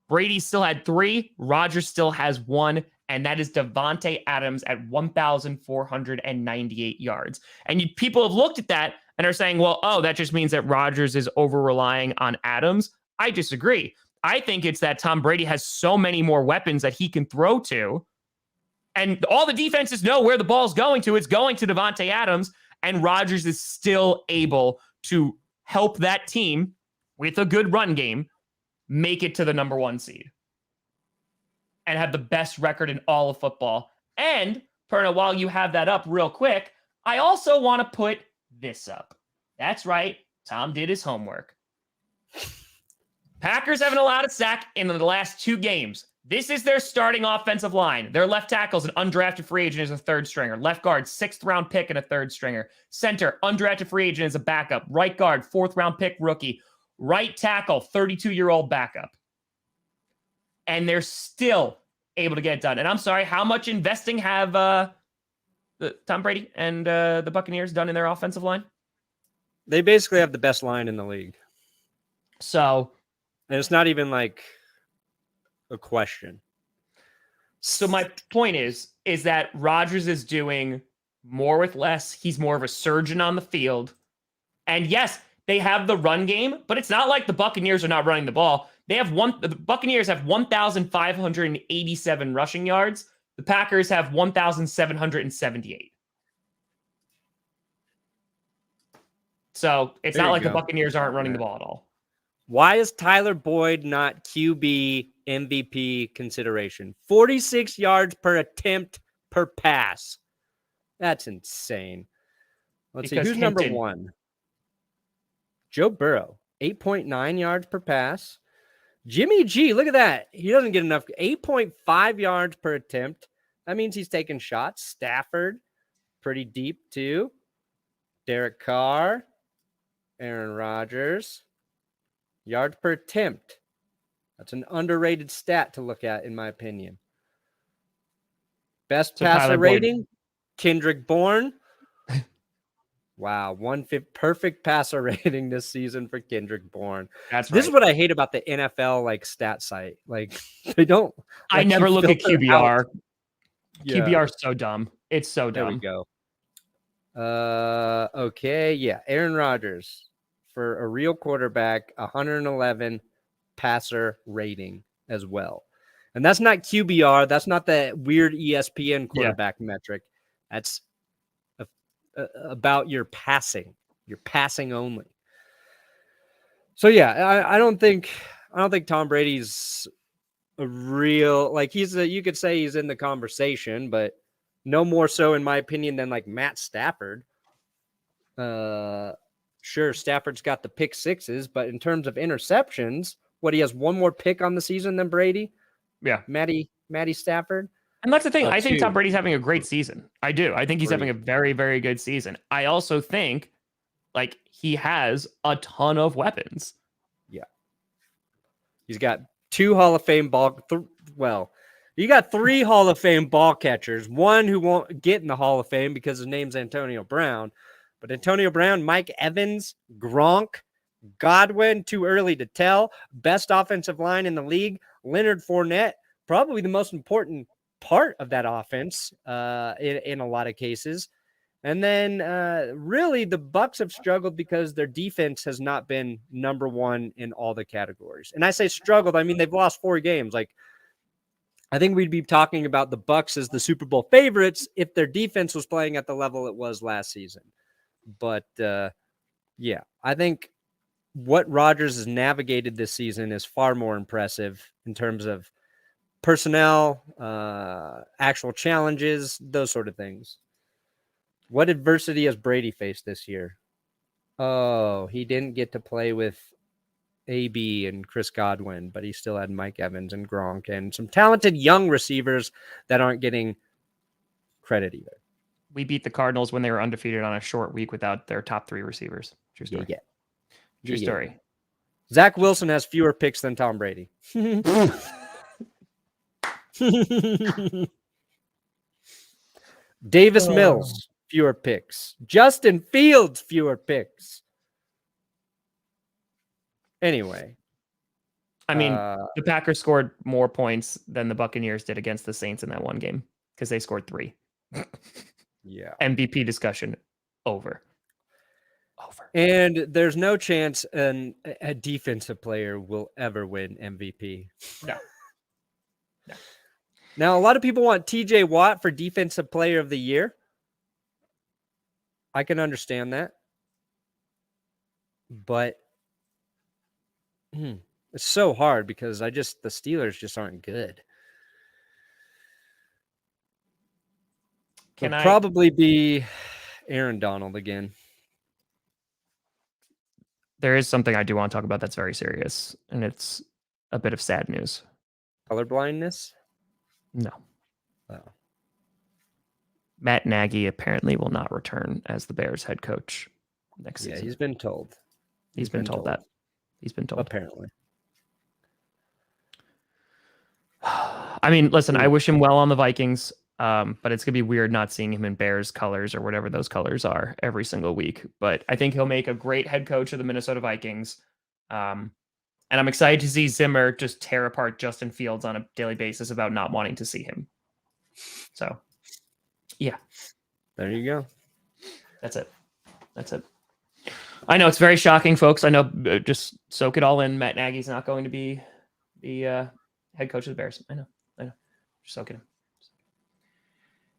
Brady still had 3. Rodgers still has 1. And that is Davante Adams at 1,498 yards. And people have looked at that and are saying, well, that just means that Rodgers is over-relying on Adams. I disagree. I think it's that Tom Brady has so many more weapons that he can throw to. And all the defenses know where the ball's going to. It's going to Davante Adams. And Rodgers is still able to help that team with a good run game make it to the number 1 seed and have the best record in all of football. And, Perna, while you have that up real quick, I also want to put this up. That's right. Tom did his homework. Packers haven't allowed a sack in the last 2 games. This is their starting offensive line. Their left tackle is an undrafted free agent as a 3rd stringer. Left guard, 6th round pick and a 3rd stringer. Center, undrafted free agent as a backup. Right guard, 4th round pick rookie. Right tackle, 32-year-old backup. And they're still able to get it done. And I'm sorry, how much investing have Tom Brady and the Buccaneers done in their offensive line? They basically have the best line in the league. So, and it's not even like a question. So my point is that Rodgers is doing more with less. He's more of a surgeon on the field. And yes, they have the run game, but it's not like the Buccaneers are not running the ball. The Buccaneers have 1,587 rushing yards. The Packers have 1,778. So it's not like the Buccaneers aren't running the ball at all. Why is Tyler Boyd not QB MVP consideration? 46 yards per attempt per pass. That's insane. Let's see. Who's number 1? Joe Burrow, 8.9 yards per pass. Jimmy G, look at that. He doesn't get enough. 8.5 yards per attempt. That means he's taking shots. Stafford, pretty deep too. Derek Carr, Aaron Rodgers. Yards per attempt. That's an underrated stat to look at, in my opinion. Best passer rating, Kendrick Bourne. Wow, perfect passer rating this season for Kendrick Bourne. This is what I hate about the NFL like stat site. Like they don't. I never look at QBR. Yeah. QBR is so dumb. It's so dumb. There we go. Okay, yeah, Aaron Rodgers. For a real quarterback, 111 passer rating as well. And that's not QBR. That's not that weird ESPN quarterback metric. That's about your passing only. So yeah, I don't think Tom Brady's a real, like you could say he's in the conversation, but no more so in my opinion than like Matt Stafford. Sure, Stafford's got the pick 6s, but in terms of interceptions, he has one more pick on the season than Brady? Yeah. Matty Stafford. And that's the thing. I think Tom Brady's having a great season. I do. I think he's having a very, very good season. I also think like he has a ton of weapons. Yeah. He's got 2 Hall of Fame you got 3 Hall of Fame ball catchers. One who won't get in the Hall of Fame because his name's Antonio Brown. But Antonio Brown, Mike Evans, Gronk, Godwin, too early to tell. Best offensive line in the league. Leonard Fournette, probably the most important part of that offense in a lot of cases. And then really the Bucs have struggled because their defense has not been number 1 in all the categories. And I say struggled, I mean they've lost 4 games. Like I think we'd be talking about the Bucs as the Super Bowl favorites if their defense was playing at the level it was last season. But yeah, I think what Rodgers has navigated this season is far more impressive in terms of personnel, actual challenges, those sort of things. What adversity has Brady faced this year? Oh, he didn't get to play with AB and Chris Godwin, but he still had Mike Evans and Gronk and some talented young receivers that aren't getting credit either. We beat the Cardinals when they were undefeated on a short week without their top 3 receivers. True story. Yeah. True story. Zach Wilson has fewer picks than Tom Brady. Davis Mills, fewer picks. Justin Fields, fewer picks. Anyway. I mean, the Packers scored more points than the Buccaneers did against the Saints in that one game because they scored 3. Yeah. MVP discussion over. And there's no chance a defensive player will ever win MVP. No. Now, a lot of people want TJ Watt for Defensive Player of the Year. I can understand that. But it's so hard because the Steelers just aren't good. It'll probably be Aaron Donald again. there is something I do want to talk about that's very serious, and it's a bit of sad news. Colorblindness? No. Oh. Matt Nagy apparently will not return as the Bears head coach next season. Yeah, he's been told. He's been told that. He's been told. Apparently. I mean, listen, I wish him well on the Vikings, but it's going to be weird not seeing him in Bears colors or whatever those colors are every single week. But I think he'll make a great head coach of the Minnesota Vikings. And I'm excited to see Zimmer just tear apart Justin Fields on a daily basis about not wanting to see him. So, yeah. There you go. That's it. That's it. I know it's very shocking, folks. I know. Just soak it all in. Matt Nagy's not going to be the head coach of the Bears. I know. Just soak it in.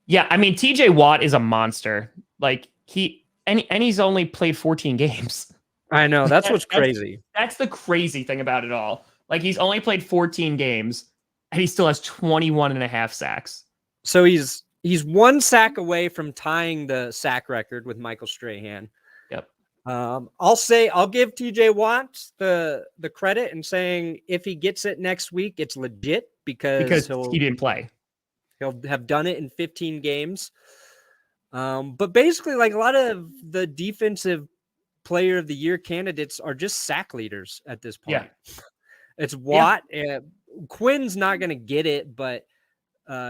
Yeah, I mean, TJ Watt is a monster. Like he's only played 14 games. I know. That's what's crazy. That's the crazy thing about it all. Like he's only played 14 games and he still has 21 and a half sacks. So he's one sack away from tying the sack record with Michael Strahan. Yep. I'll give TJ Watt the credit in saying if he gets it next week, it's legit because he didn't play. He'll have done it in 15 games. But basically, like a lot of the defensive player of the year candidates are just sack leaders at this point. Yeah. It's Watt. Quinn's not going to get it, but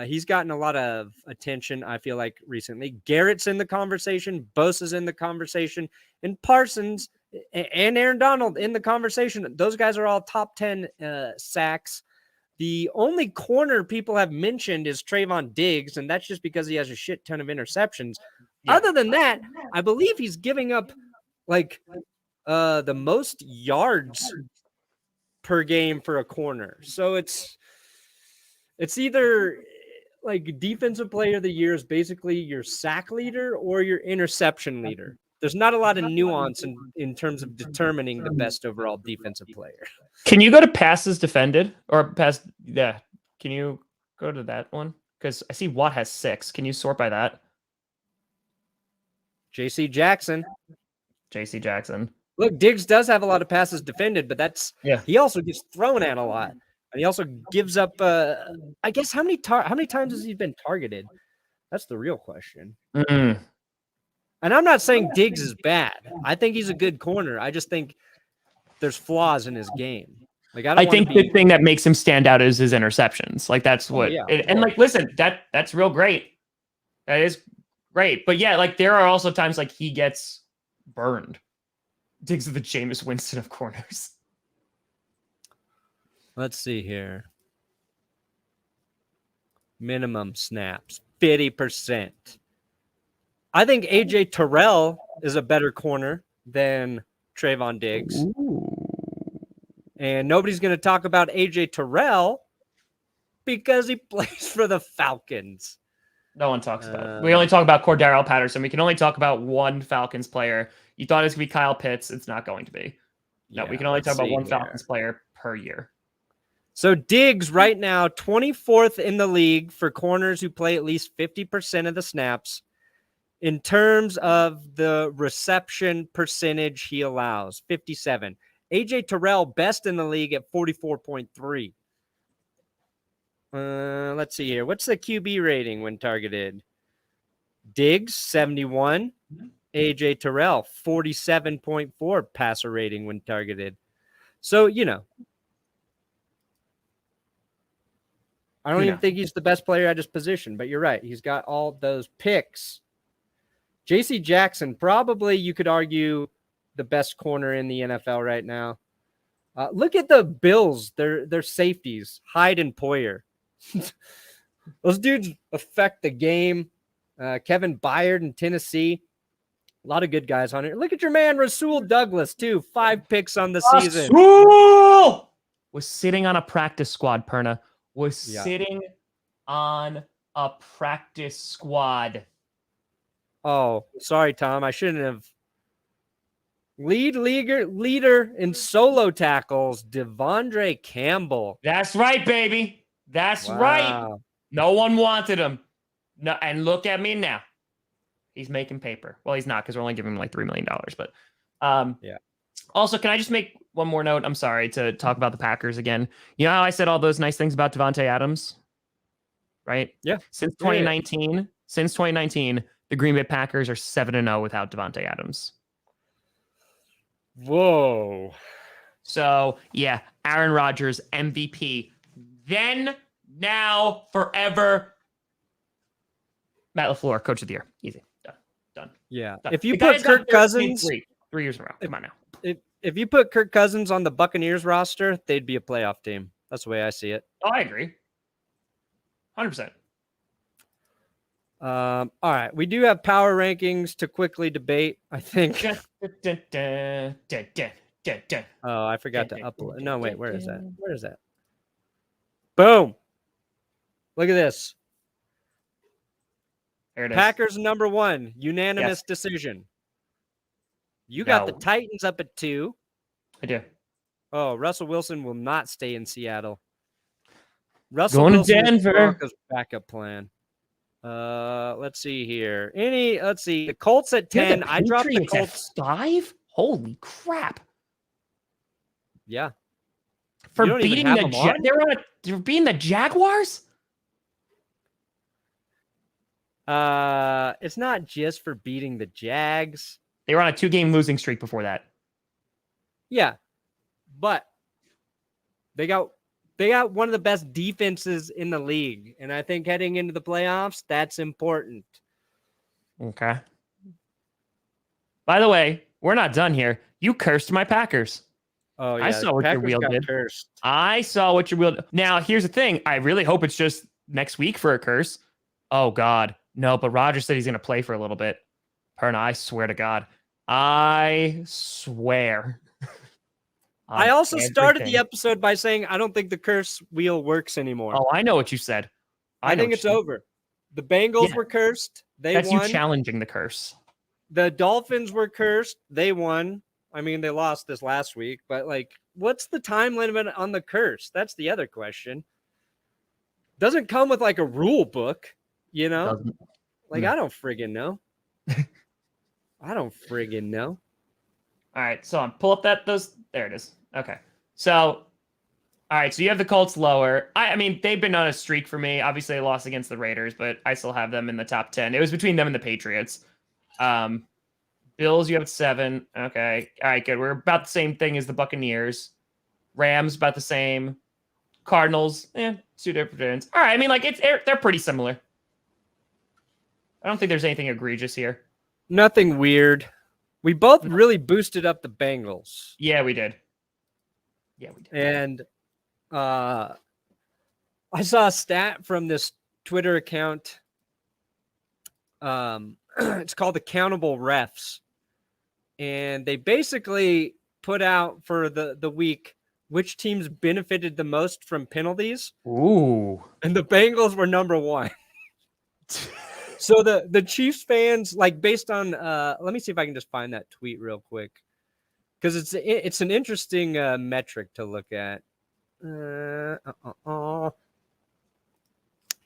he's gotten a lot of attention, I feel like, recently. Garrett's in the conversation. Bosa's in the conversation. And Parsons and Aaron Donald in the conversation. Those guys are all top 10 sacks. The only corner people have mentioned is Trayvon Diggs, and that's just because he has a shit ton of interceptions. Yeah. Other than that, I believe he's giving up like the most yards per game for a corner. So it's either like defensive player of the year is basically your sack leader or your interception leader. There's not a lot of nuance in terms of determining the best overall defensive player. Can you go to passes defended or pass? Yeah. Can you go to that one? Because I see Watt has 6. Can you sort by that? J.C. Jackson. Look, Diggs does have a lot of passes defended, but he also gets thrown at a lot. And he also gives up, I guess, how many times has he been targeted? That's the real question. Mm-hmm. And I'm not saying Diggs is bad. I think he's a good corner. I just think there's flaws in his game. Like I think the thing that makes him stand out is his interceptions. Like that's what. And like, listen, that's real great. That is great. But yeah, like there are also times like he gets burned. Diggs is the Jameis Winston of corners. Let's see here. Minimum snaps, 50%. I think AJ Terrell is a better corner than Trayvon Diggs. Ooh. And nobody's going to talk about AJ Terrell because he plays for the Falcons. No one talks about it. We only talk about Cordarrelle Patterson. We can only talk about one Falcons player. You thought it was going to be Kyle Pitts. It's not going to be. No, we can only talk about one Falcons player per year. So Diggs right now, 24th in the league for corners who play at least 50% of the snaps. In terms of the reception percentage he allows, 57. AJ Terrell, best in the league at 44.3. Let's see here. What's the QB rating when targeted? Diggs, 71. AJ Terrell, 47.4 passer rating when targeted. So, I don't even think he's the best player at his position, but you're right. He's got all those picks. J.C. Jackson, probably you could argue the best corner in the NFL right now. Look at the Bills, their safeties, Hyde and Poyer. Those dudes affect the game. Kevin Byard in Tennessee. A lot of good guys on it. Look at your man, Rasul Douglas, too. 5 picks on the season. Rasul was sitting on a practice squad, Perna. Sitting on a practice squad. Oh, sorry, Tom. I shouldn't have. Leader in solo tackles, Devondre Campbell. That's right, baby. That's right. No one wanted him. No, and look at me now. He's making paper. Well, he's not because we're only giving him like $3 million. But Also, can I just make one more note? I'm sorry to talk about the Packers again. You know how I said all those nice things about Devontae Adams? Right? Yeah. Since 2019, the Green Bay Packers are 7-0 without Devontae Adams. Whoa. So, yeah, Aaron Rodgers, MVP. Then, now, forever. Matt LaFleur, Coach of the Year. Easy. Done. Yeah. Done. If you put Kirk Cousins... 3 years in a row. Come on now. If you put Kirk Cousins on the Buccaneers roster, they'd be a playoff team. That's the way I see it. Oh, I agree. 100%. All right. We do have power rankings to quickly debate, I think. Oh, I forgot to upload. No, wait. Where is that? Where is that? Boom. Look at this. There it is. Packers number 1. Unanimous decision. You got the Titans up at 2. I do. Oh, Russell Wilson will not stay in Seattle. Russell Going Wilson to Denver. Broncos backup plan. Let's see here. Let's see. The Colts at 10. I dropped the Colts at 5. Holy crap! Yeah. For beating they're beating the Jaguars. It's not just for beating the Jags. They were on a 2-game losing streak before that. Yeah, but they got one of the best defenses in the league, and I think heading into the playoffs, that's important. Okay. By the way, we're not done here. You cursed my Packers. Oh yeah, I saw what your wheel did. Cursed. I saw what your wheel did. Now, here's the thing. I really hope it's just next week for a curse. Oh God, no! But Rodgers said he's going to play for a little bit. Perna, I swear to God. I swear. I also started the episode by saying I don't think the curse wheel works anymore. Oh, I know what you said. I think it's over. The Bengals were cursed. That's won. You challenging the curse. The Dolphins were cursed. They won. I mean, they lost this last week, but what's the time limit on the curse? That's the other question. Doesn't come with a rule book, you know? I don't friggin' know. I don't friggin' know. All right, so pull up there it is. Okay. So, all right, so you have the Colts lower. I mean, they've been on a streak for me. Obviously, they lost against the Raiders, but I still have them in the top 10. It was between them and the Patriots. Bills, you have 7. Okay. All right, good. We're about the same thing as the Buccaneers. Rams, about the same. Cardinals, 2 different. All right, I mean, they're pretty similar. I don't think there's anything egregious here. Nothing weird. We both really boosted up the Bengals. Yeah, we did. And I saw a stat from this Twitter account. It's called Accountable Refs. And they basically put out for the week which teams benefited the most from penalties. Ooh. And the Bengals were number 1. So the Chiefs fans, based on let me see if I can just find that tweet real quick, because it's an interesting metric to look at.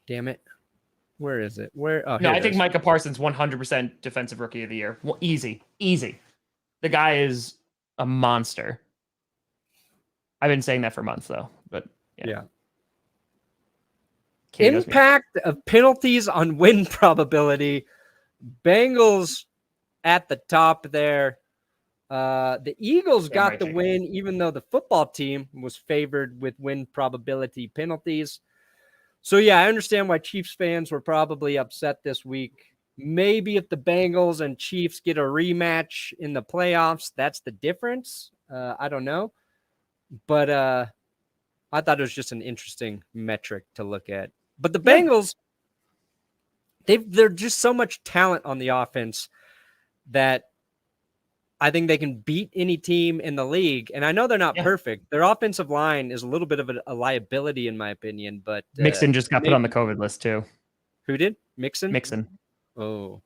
Damn it, where is it? No, I think Micah Parsons 100% defensive rookie of the year. Well, easy. The guy is a monster. I've been saying that for months though, but yeah. Impact of penalties on win probability. Bengals at the top there. The Eagles got the win, even though the football team was favored with win probability penalties. So, yeah, I understand why Chiefs fans were probably upset this week. Maybe if the Bengals and Chiefs get a rematch in the playoffs, that's the difference. I don't know. But I thought it was just an interesting metric to look at. But the Bengals, they're just so much talent on the offense that I think they can beat any team in the league. And I know they're not perfect. Their offensive line is a little bit of a liability, in my opinion. But Mixon just got put on the COVID list, too. Who did? Mixon. Oh.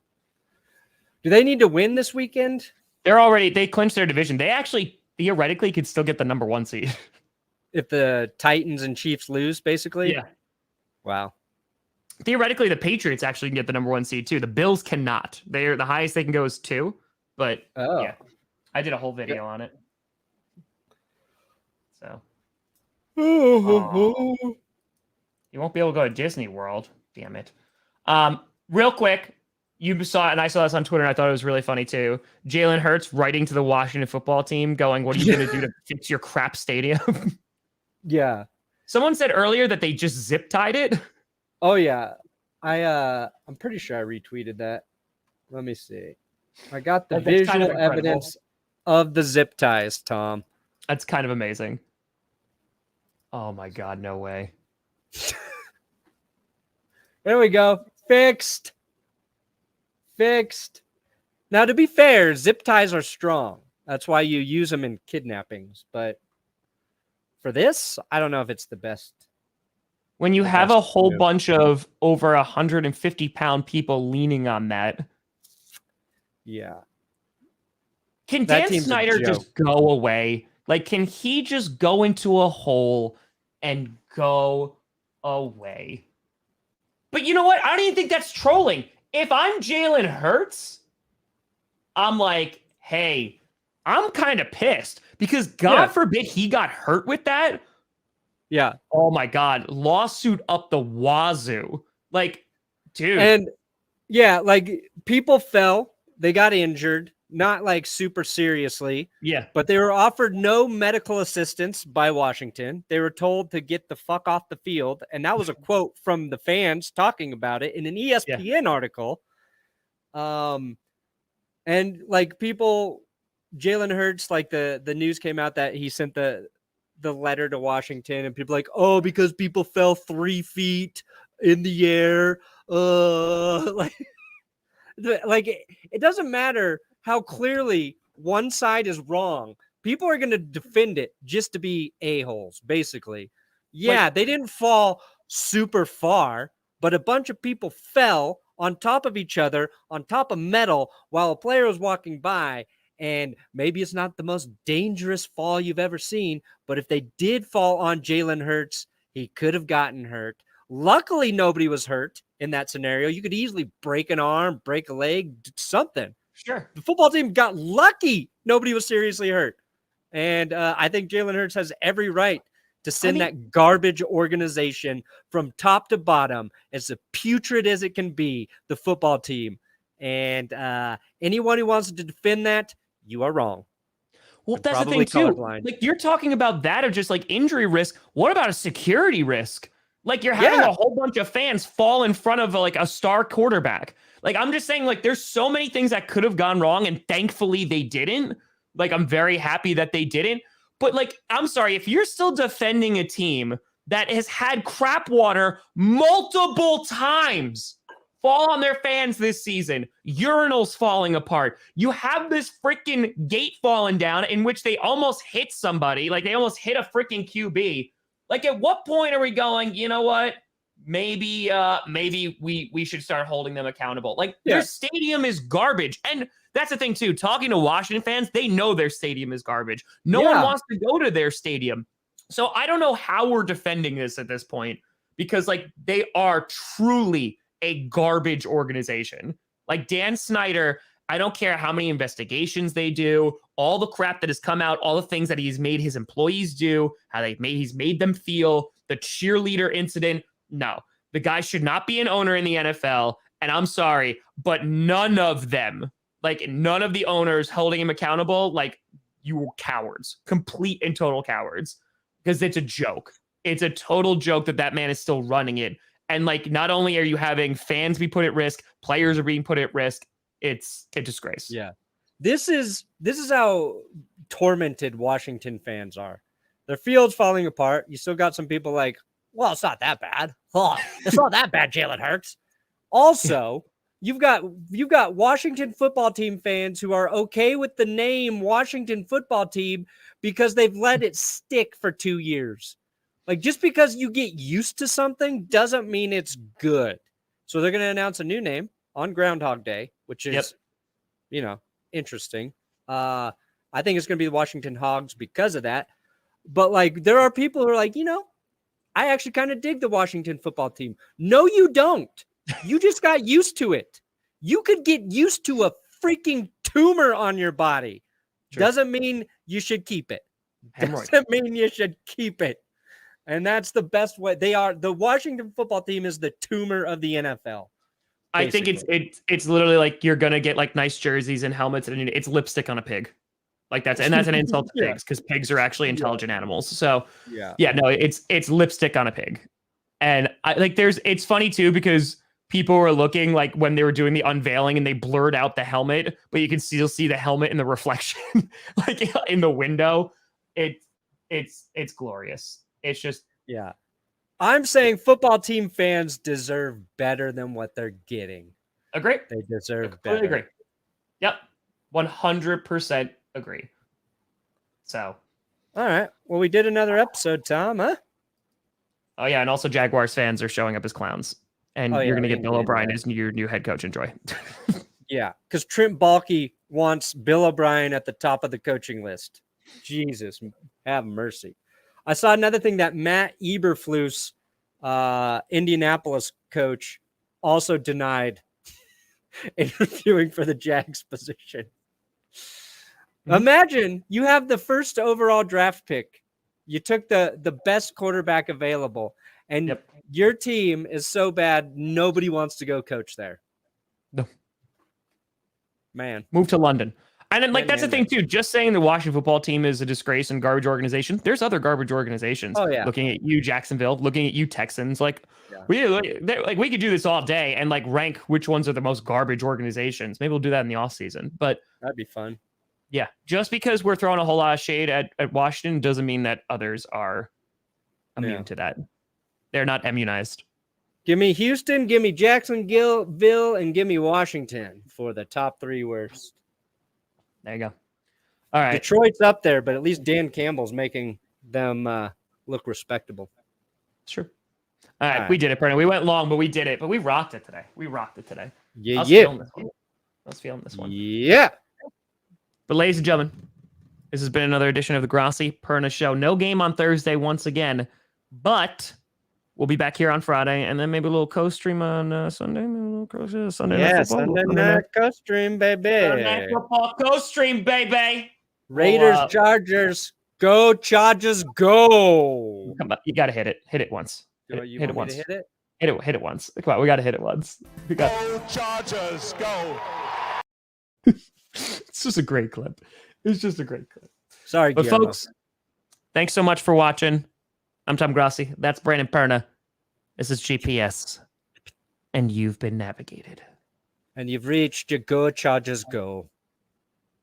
Do they need to win this weekend? They clinched their division. They actually theoretically could still get the number 1 seed. If the Titans and Chiefs lose, basically? Yeah. Wow. Theoretically, the Patriots actually can get the number 1 seed, too. The Bills cannot. The highest they can go is 2. But, yeah. I did a whole video on it. Oh. You won't be able to go to Disney World. Damn it. Real quick, you saw it, and I saw this on Twitter, and I thought it was really funny too. Jalen Hurts writing to the Washington football team going, what are you going to do to fix your crap stadium? Yeah. Someone said earlier that they just zip tied it. Oh, yeah. I'm pretty sure I retweeted that. Let me see. I got the visual kind of evidence of the zip ties, Tom. That's kind of amazing. Oh, my God. No way. There we go. Fixed. Now, to be fair, zip ties are strong. That's why you use them in kidnappings. But for this, I don't know if it's the best. When you have a whole bunch of over 150-pound people leaning on that. Yeah. Can Dan Snyder just go away? Like, can he just go into a hole and go away? But you know what? I don't even think that's trolling. If I'm Jalen Hurts, I'm like, hey, I'm kind of pissed because God forbid he got hurt with that. Yeah. Oh my God. Lawsuit up the wazoo. Like, dude. And yeah, like people fell, they got injured, not like super seriously. Yeah. But they were offered no medical assistance by Washington. They were told to get the fuck off the field. And that was a quote from the fans talking about it in an ESPN article. And like people, Jalen Hurts, like the news came out that he sent the letter to Washington, and people like, oh, because people fell 3 feet in the air. Like it doesn't matter how clearly one side is wrong. People are going to defend it just to be a-holes, basically. Yeah, like, they didn't fall super far, but a bunch of people fell on top of each other, on top of metal, while a player was walking by. And maybe it's not the most dangerous fall you've ever seen, but if they did fall on Jalen Hurts, he could have gotten hurt. Luckily, nobody was hurt in that scenario. You could easily break an arm, break a leg, something. Sure. The football team got lucky. Nobody was seriously hurt. And I think Jalen Hurts has every right to send that garbage organization from top to bottom, as putrid as it can be, the football team. And anyone who wants to defend that, you are wrong. Well, that's the thing too. Like, you're talking about that of just like injury risk. What about a security risk? Like, you're having a whole bunch of fans fall in front of like a star quarterback. Like, I'm just saying, like, there's so many things that could have gone wrong, and thankfully they didn't. Like, I'm very happy that they didn't. But like, I'm sorry, if you're still defending a team that has had crap water multiple times fall on their fans this season, urinals falling apart, you have this freaking gate falling down in which they almost hit somebody, like they almost hit a freaking QB. Like, at what point are we going, you know what? Maybe we should start holding them accountable. Like, their stadium is garbage. And that's the thing too. Talking to Washington fans, they know their stadium is garbage. No one wants to go to their stadium. So I don't know how we're defending this at this point, because like, they are truly a garbage organization. Like, Dan Snyder, I don't care how many investigations they do, all the crap that has come out, all the things that he's made his employees do, how he's made them feel, the cheerleader incident. No, the guy should not be an owner in the NFL. And I'm sorry, but none of them, like none of the owners holding him accountable, like, you were cowards, complete and total cowards, because it's a joke. It's a total joke that man is still running it. And like, not only are you having fans be put at risk, players are being put at risk. It's a disgrace. Yeah. This is how tormented Washington fans are. Their field's falling apart. You still got some people like, well, it's not that bad. Oh, it's not that bad, Jalen Hurts. Also, you've got Washington football team fans who are okay with the name Washington football team because they've let it stick for 2 years. Like, just because you get used to something doesn't mean it's good. So they're going to announce a new name on Groundhog Day, which is, interesting. I think it's going to be the Washington Hogs because of that. But like, there are people who are like, I actually kind of dig the Washington football team. No, you don't. You just got used to it. You could get used to a freaking tumor on your body. Sure. Doesn't mean you should keep it. Doesn't mean you should keep it. And that's the best way. The Washington football team is the tumor of the NFL. I think it's literally like you're gonna get like nice jerseys and helmets, and it's lipstick on a pig. Like that's an insult to pigs, because pigs are actually intelligent animals. So no, it's lipstick on a pig. And it's funny too, because people were looking like when they were doing the unveiling and they blurred out the helmet, but you can still see the helmet in the reflection, like in the window. It's glorious. It's just, I'm saying football team fans deserve better than what they're getting. Agree. They deserve better. better. Agree. Yep. 100% agree. So. All right. Well, we did another episode, Tom, huh? Oh, yeah. And also Jaguars fans are showing up as clowns. And you're going to get Bill O'Brien as your new head coach. Enjoy. Yeah. Because Trent Baalke wants Bill O'Brien at the top of the coaching list. Jesus, have mercy. I saw another thing that Matt Eberflus, Indianapolis coach, also denied interviewing for the Jags position. Imagine you have the first overall draft pick. You took the best quarterback available, and your team is so bad nobody wants to go coach there. No. Man. Move to London. And then, that's the thing, too. Just saying the Washington football team is a disgrace and garbage organization. There's other garbage organizations. Oh, yeah. Looking at you, Jacksonville. Looking at you, Texans. We could do this all day and rank which ones are the most garbage organizations. Maybe we'll do that in the off season. But that'd be fun. Yeah, just because we're throwing a whole lot of shade at Washington doesn't mean that others are immune to that. They're not immunized. Give me Houston, give me Jacksonville, and give me Washington for the top 3 worst. There you go. All right. Detroit's up there, but at least Dan Campbell's making them look respectable. Sure. All right. We did it, Perna. We went long, but we did it. But we rocked it today. Yeah, I was feeling this one. Yeah. But ladies and gentlemen, this has been another edition of the Grossi Perna Show. No game on Thursday once again, but we'll be back here on Friday, and then maybe a little co-stream on Sunday. Sunday night football. Sunday night co-stream, baby. Sunday night football co-stream, baby. Raiders, Chargers, go Chargers, go! Come on, you gotta hit it. Hit it once. Hit it once. Hit it? Hit it once. Come on, we gotta hit it once. Go Chargers, go! It's just a great clip. Sorry, but Guillermo. folks, thanks so much for watching. I'm Tom Grossi. That's Brandon Perna. This is GPS. And you've been navigated. And you've reached your Go Chargers Go.